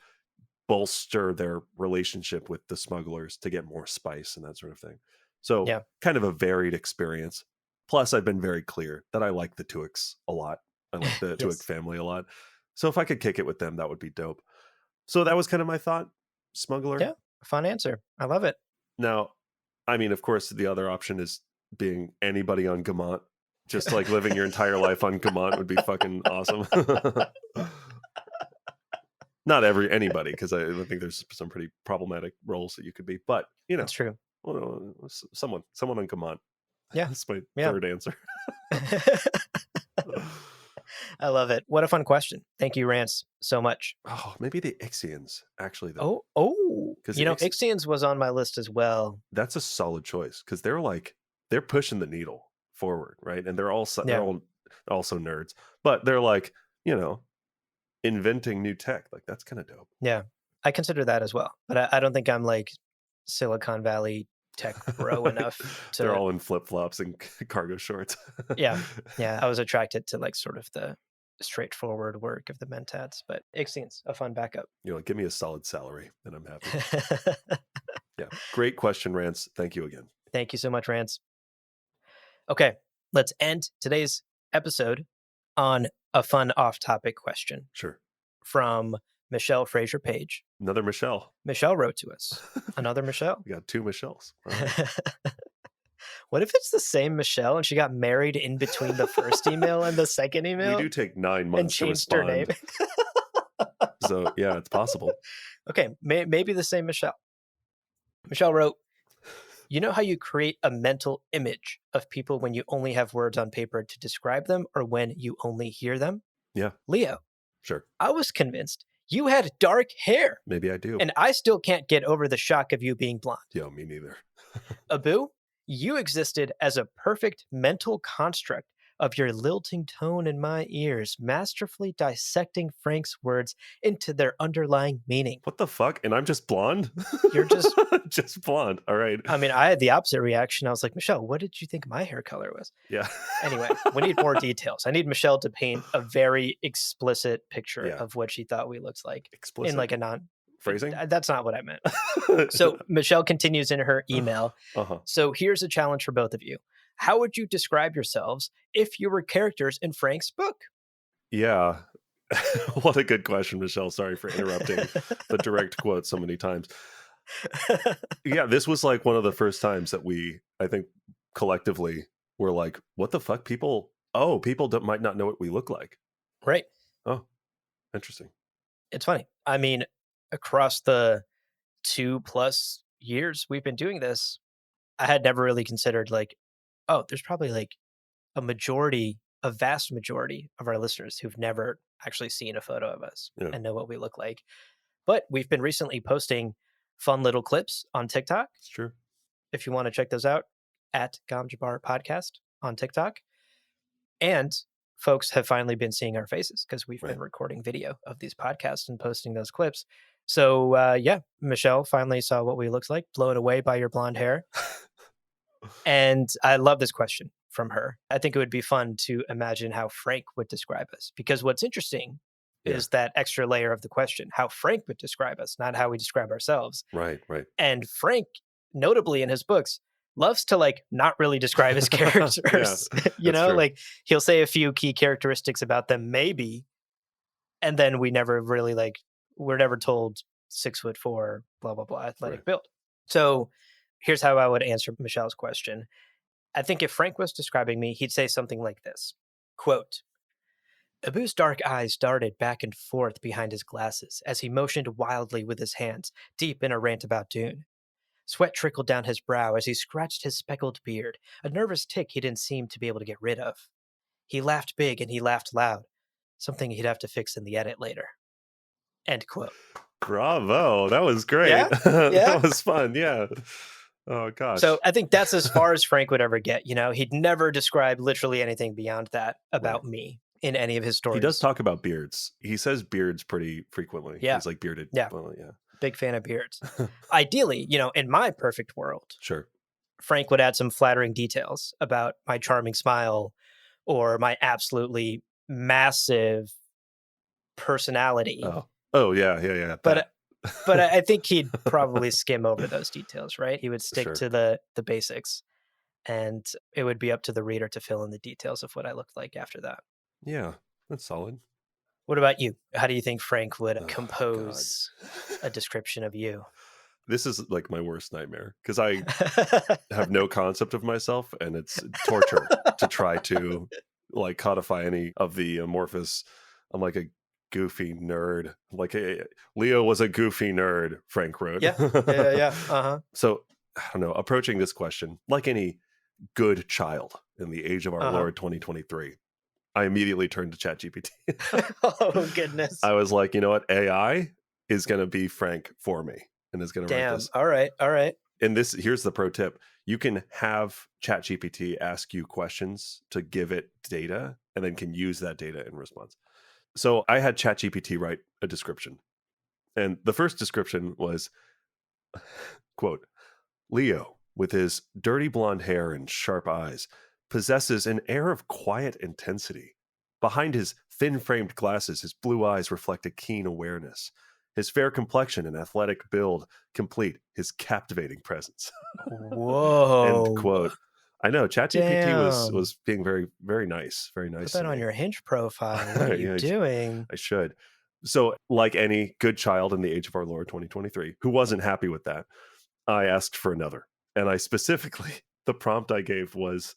bolster their relationship with the smugglers to get more spice and that sort of thing. So Yeah. kind of a varied experience. Plus, I've been very clear that I like the Tuics a lot. I like the Tuic Yes. family a lot. So if I could kick it with them, that would be dope. So that was kind of my thought, smuggler. Yeah. Fun answer. I love it. Now, I mean, of course, the other option is being anybody on Gamont. Just like living your entire life on Gamont would be fucking awesome. Not anybody, because I think there's some pretty problematic roles that you could be. But you know, That's true. well, someone on Gamont. Yeah. That's my Yeah. third answer. I love it. What a fun question. Thank you, Rance, so much. Oh, maybe the Ixians, actually, though. Oh, 'Cause you the know, Ixians was on my list as well. That's a solid choice because they're pushing the needle forward, right? And they're Yeah. all also nerds, but they're like, you know, inventing new tech. Like that's kind of dope. Yeah. I consider that as well. But I don't think I'm like Silicon Valley tech bro enough They're to. all in flip flops and cargo shorts. Yeah. Yeah. I was attracted to like sort of the straightforward work of the Mentats, but Ixians, a fun backup. You know, give me a solid salary and I'm happy. Yeah. Great question, Rance. Thank you again. Thank you so much, Rance. Okay. Let's end today's episode on a fun off topic question Sure. from Michelle Fraser Page. Another Michelle. Michelle wrote to us. Another Michelle. We got two Michelles. All right. What if it's the same Michelle and she got married in between the first email and the second email? We do take 9 and months to changed her name. respond. So yeah, it's possible. Okay, maybe the same Michelle. Michelle wrote, you know how you create a mental image of people when you only have words on paper to describe them or when you only hear them? Yeah. Leo, Sure. I was convinced you had dark hair, Maybe I do. and I still can't get over the shock of you being blonde. Yo, me neither. Abu, you existed as a perfect mental construct of your lilting tone in my ears, masterfully dissecting Frank's words into their underlying meaning. What the fuck? And I'm just blonde? You're just just blonde. All right. I mean, I had the opposite reaction. I was like, Michelle, what did you think my hair color was? Yeah. Anyway, we need more details. I need Michelle to paint a very explicit picture Yeah. of what she thought we looked like Explicit in like a non phrasing. That's not what I meant. So Michelle continues in her email. Uh-huh. So here's a challenge for both of you. How would you describe yourselves if you were characters in Frank's book? Yeah. What a good question, Michelle. Sorry for interrupting the direct quote so many times. Yeah, this was like one of the first times that I think collectively were like, what the fuck? People might not know what we look like. Right. Oh, interesting. It's funny. I mean, across the 2+ years we've been doing this, I had never really considered like, oh, there's probably like a vast majority of our listeners who've never actually seen a photo of us Yeah. and know what we look like. But we've been recently posting fun little clips on TikTok. It's true. If you want to check those out, at Gamjabar Podcast on TikTok. And folks have finally been seeing our faces because we've been recording video of these podcasts and posting those clips. So yeah, Michelle finally saw what we looked like, blown away by your blonde hair. And I love this question from her. I think it would be fun to imagine how Frank would describe us, because what's interesting is that extra layer of the question, how Frank would describe us, not how we describe ourselves. Right. And Frank, notably in his books, loves to like not really describe his characters. You know, true. like he'll say a few key characteristics about them, maybe, and then we never really we're never told 6'4", blah blah blah, athletic build. So here's how I would answer Michelle's question. I think if Frank was describing me, he'd say something like this, quote, Abu's dark eyes darted back and forth behind his glasses as he motioned wildly with his hands, deep in a rant about Dune. Sweat trickled down his brow as he scratched his speckled beard, a nervous tic he didn't seem to be able to get rid of. He laughed big and he laughed loud, something he'd have to fix in the edit later. End quote. Bravo. That was great. Yeah, That yeah. was fun. Yeah. Oh, So gosh. I think that's as far as Frank would ever get. He'd never describe literally anything beyond that Right. about me in any of his He does stories. talk about beards. He says beards pretty frequently. Yeah, He's like bearded. yeah, Well, yeah. big fan of beards. Ideally, in my perfect world, Sure. Frank would add some flattering details about my charming smile or my absolutely massive personality. Oh. Oh, yeah. Yeah. Yeah. That. But but I think he'd probably skim over those details, right? He would stick Sure. to the basics, and it would be up to the reader to fill in the details of what I looked like after that. Yeah. That's solid. What about you? How do you think Frank would Oh, God. compose a description of you? This is like my worst nightmare because I have no concept of myself, and it's torture to try to like codify any of the amorphous. I'm like a goofy nerd. Leo was a goofy nerd, Frank wrote. Yeah, yeah, yeah. Uh So I don't know, approaching this question like any good child in the age of our huh. Lord 2023, I immediately turned to ChatGPT. Oh goodness. I was like, you know what? AI is going to be Frank for me and is going to write Damn. this. All right. All right. And here's the pro tip. You can have ChatGPT ask you questions to give it data and then can use that data in response. So I had ChatGPT write a description. And the first description was, quote, Leo, with his dirty blonde hair and sharp eyes, possesses an air of quiet intensity. Behind his thin framed glasses, his blue eyes reflect a keen awareness. His fair complexion and athletic build complete his captivating presence. End Whoa. quote. I know ChatGPT was Damn. was being very, very nice, very Put nice that to on me. your Hinge profile. What are you Yeah, doing? I should. So, like any good child in the age of our Lord 2023 who wasn't happy with that, I asked for another. And I specifically, the prompt I gave was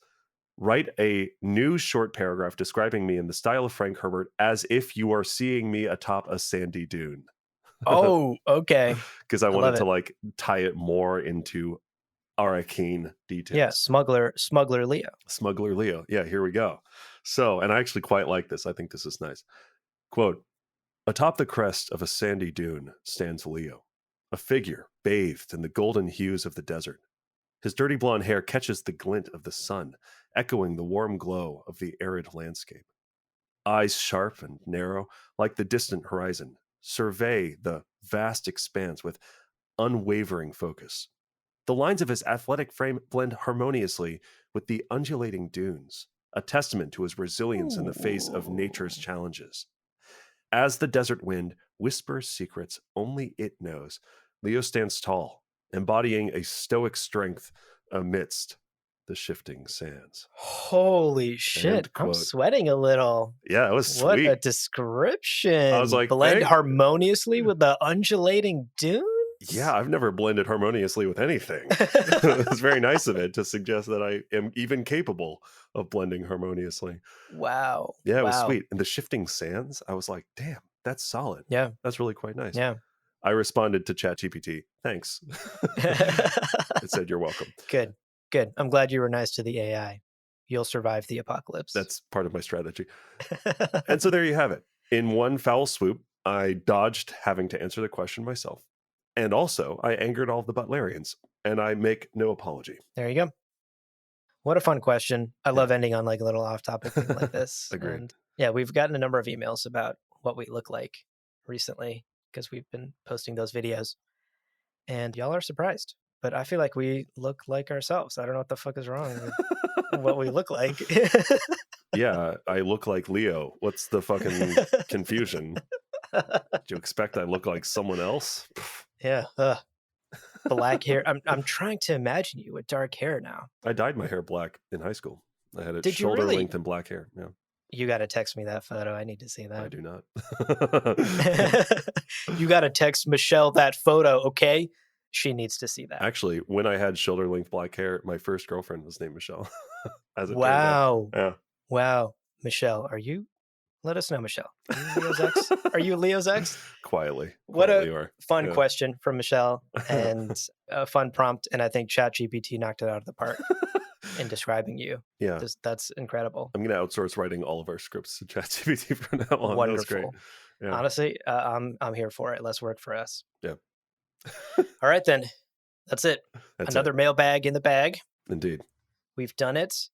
write a new short paragraph describing me in the style of Frank Herbert as if you are seeing me atop a sandy dune. Oh, okay. Because I I love wanted to it. like tie it more into arcane Yeah, details. smuggler Leo. Smuggler Leo. Yeah, here we go. So, and I actually quite like this. I think this is nice. Quote, atop the crest of a sandy dune stands Leo, a figure bathed in the golden hues of the desert. His dirty blonde hair catches the glint of the sun, echoing the warm glow of the arid landscape. Eyes sharp and narrow, like the distant horizon, survey the vast expanse with unwavering focus. The lines of his athletic frame blend harmoniously with the undulating dunes, a testament to his resilience in the face of nature's Ooh. challenges. As the desert wind whispers secrets only it knows, Leo stands tall, embodying a stoic strength amidst the shifting sands. Holy shit. End I'm quote. sweating a little. Yeah, it was What a sweet. I was description. like, Blend harmoniously with the undulating yeah, dunes? I've never blended harmoniously with anything. It's very nice of it to suggest that I am even capable of blending harmoniously. Wow. Yeah, it was Wow. sweet. And the shifting sands, I was like, damn, that's solid. Yeah. That's really quite nice. Yeah. I responded to ChatGPT, thanks. It said, you're welcome. Good. Good. I'm glad you were nice to the AI. You'll survive the apocalypse. That's part of my strategy. And so there you have it. In one foul swoop, I dodged having to answer the question myself. And also, I angered all of the Butlerians, and I make no apology. There you go. What a fun question. I Yeah. love ending on like a little off topic thing like this. Agreed. And yeah, we've gotten a number of emails about what we look like recently because we've been posting those videos and y'all are surprised. But I feel like we look like ourselves. I don't know what the fuck is wrong with what we look like. Yeah, I look like Leo. What's the fucking confusion? Do you expect I look like someone else? Yeah. Black hair. I'm trying to imagine you with dark hair now. I dyed my hair black in high school. I had it Did you shoulder really? length and black hair. Yeah, You got to text me that photo. I need to see I that. do not. You got to text Michelle that photo, okay? She needs to see that. Actually, when I had shoulder length black hair, my first girlfriend was named Michelle, as it turns out. Wow. Yeah. Wow. Michelle, are you? Let us know, Michelle. Are you Leo's ex? Are you Leo's ex? Quietly. What Quietly a are. fun Yeah. question from Michelle and a fun prompt. And I think ChatGPT knocked it out of the park in describing you. Yeah. That's incredible. I'm going to outsource writing all of our scripts to ChatGPT from now on. That was great. Wonderful. Yeah. Honestly, I'm here for it. Let's work for us. Yeah. All right, then. That's it. That's it. Another mailbag in the bag. Indeed. We've done it.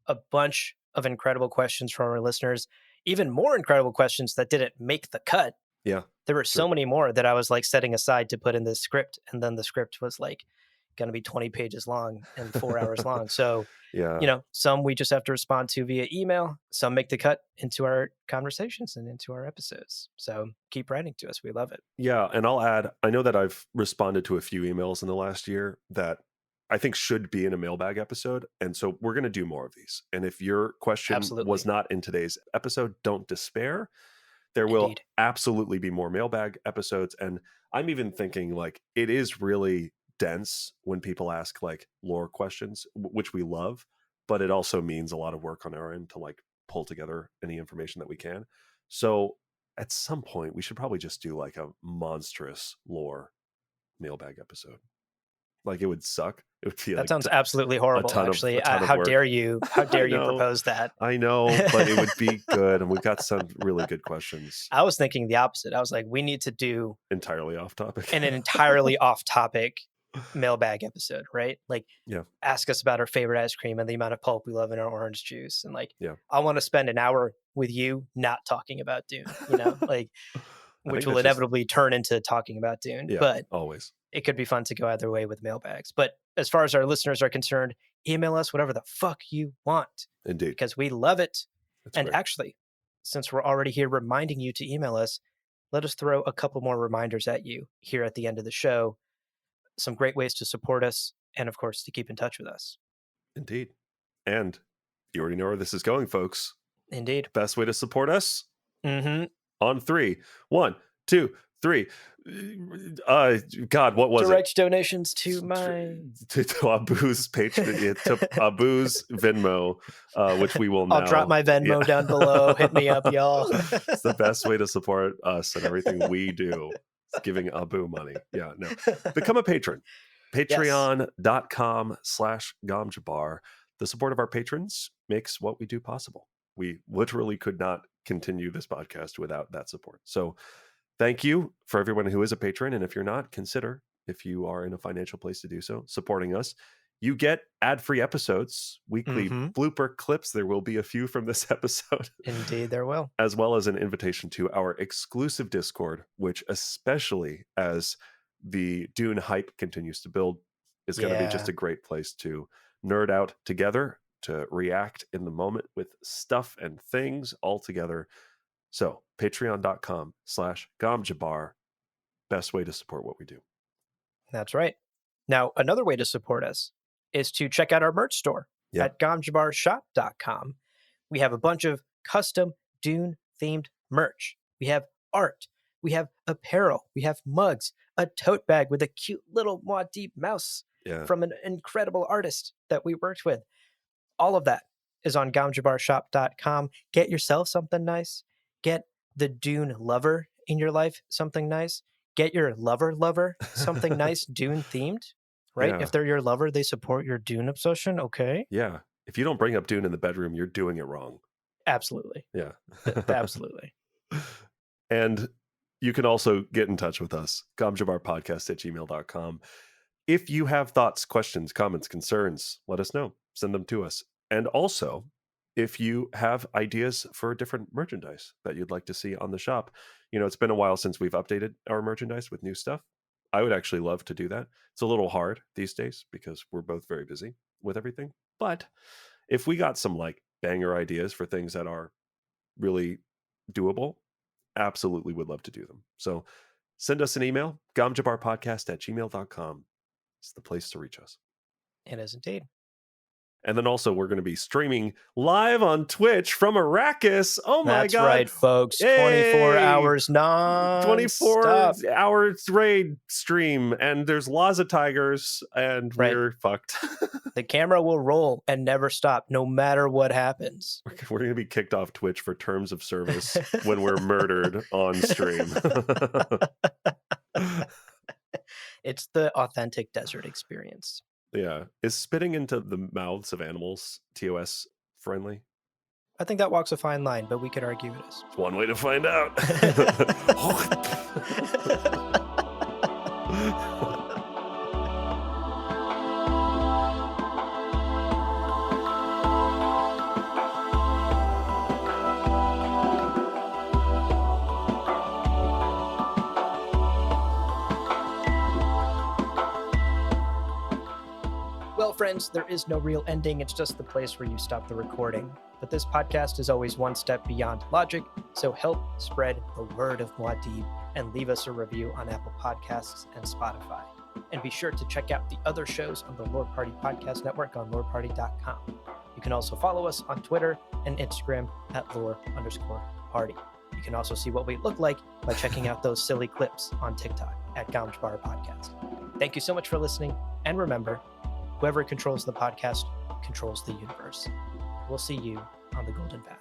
A bunch of incredible questions from our listeners. Even more incredible questions that didn't make the cut. Yeah. There were so True. many more that I was like setting aside to put in this script, and then the script was like going to be 20 pages long and 4 hours long. So, Yeah. some we just have to respond to via email. Some make the cut into our conversations and into our episodes. So keep writing to us. We love it. Yeah, and I'll add, I know that I've responded to a few emails in the last year that I think should be in a mailbag episode. And so we're going to do more of these. And if your question was Absolutely. not in today's episode, don't despair. There will Indeed. absolutely be more mailbag episodes. And I'm even thinking like it is really dense when people ask like lore questions, which we love, but it also means a lot of work on our end to like pull together any information that we can. So at some point, we should probably just do like a monstrous lore mailbag episode. Like it would suck. It would be That like sounds absolutely horrible, a actually. ton of How work. dare you? How dare you propose that? I know, but it would be good, and we've got some really good questions. I was thinking the opposite. I was like, we need to do Entirely off topic. an entirely off topic mailbag episode, right? Like, Yeah, ask us about our favorite ice cream and the amount of pulp we love in our orange juice. And like, yeah. I want to spend an hour with you not talking about Dune, like, I which think will that's just inevitably turn into talking about Dune. yeah, But always. it could be fun to go either way with mailbags. But as far as our listeners are concerned, email us whatever the fuck you want Indeed, because we love it. that's And great. actually, since we're already here reminding you to email us, let us throw a couple more reminders at you here at the end of the show. Some great ways to support us, and of course, to keep in touch with us. Indeed, and you already know where this is going, folks. Indeed. Best way to support us Mm-hmm. on 3. 1, 2, 3. God, what was Direct it? donations to my. To Abu's Patreon, to Abu's Venmo, which we will now. I'll drop my Venmo down below. Hit me up, y'all. It's the best way to support us and everything we do. It's giving Abu money. Yeah, no. Become a patron. Patreon.com/GomJabar. The support of our patrons makes what we do possible. We literally could not continue this podcast without that support. So thank you for everyone who is a patron. And if you're not, consider, if you are in a financial place to do so, supporting us. You get ad-free episodes, weekly blooper clips. There will be a few from this episode. Indeed, there will. As well as an invitation to our exclusive Discord, which, especially as the Dune hype continues to build, is going to be just a great place to nerd out together, to react in the moment with stuff and things all together. So patreon.com/GomJabar, best way to support what we do. That's right. Now, another way to support us is to check out our merch store at gomjabarshop.com. We have a bunch of custom Dune themed merch. We have art. We have apparel. We have mugs, a tote bag with a cute little Muad'Dib mouse from an incredible artist that we worked with. All of that is on gomjabarshop.com. Get yourself something nice. Get the Dune lover in your life something nice. Get your lover something nice Dune themed, right? Yeah. If they're your lover, they support your Dune obsession. Okay. Yeah. If you don't bring up Dune in the bedroom, you're doing it wrong. Absolutely. Yeah. Absolutely. And you can also get in touch with us, gomjabarpodcast@gmail.com. If you have thoughts, questions, comments, concerns, let us know. Send them to us. And also, if you have ideas for different merchandise that you'd like to see on the shop, it's been a while since we've updated our merchandise with new stuff. I would actually love to do that. It's a little hard these days because we're both very busy with everything. But if we got some like banger ideas for things that are really doable, absolutely would love to do them. So send us an email, gomjabarpodcast@gmail.com. It's the place to reach us. It is indeed. And then also we're going to be streaming live on Twitch from Arrakis. Oh my That's God. That's right, folks. 24 hours non 24-hour raid stream. And there's laws of tigers and we're fucked. The camera will roll and never stop, no matter what happens. We're going to be kicked off Twitch for terms of service when we're murdered on stream. It's the authentic desert experience. Yeah. Is spitting into the mouths of animals TOS friendly? I think that walks a fine line, but we could argue it is. It's one way to find out. Well, friends, there is no real ending. It's just the place where you stop the recording. But this podcast is always one step beyond logic, so help spread the word of Muad'Dib and leave us a review on Apple Podcasts and Spotify. And be sure to check out the other shows on the Lore Party Podcast Network on loreparty.com. You can also follow us on Twitter and Instagram at lore_party. You can also see what we look like by checking out those silly clips on TikTok at Gamshbar Podcast. Thank you so much for listening, and remember, whoever controls the podcast controls the universe. We'll see you on the Golden Path.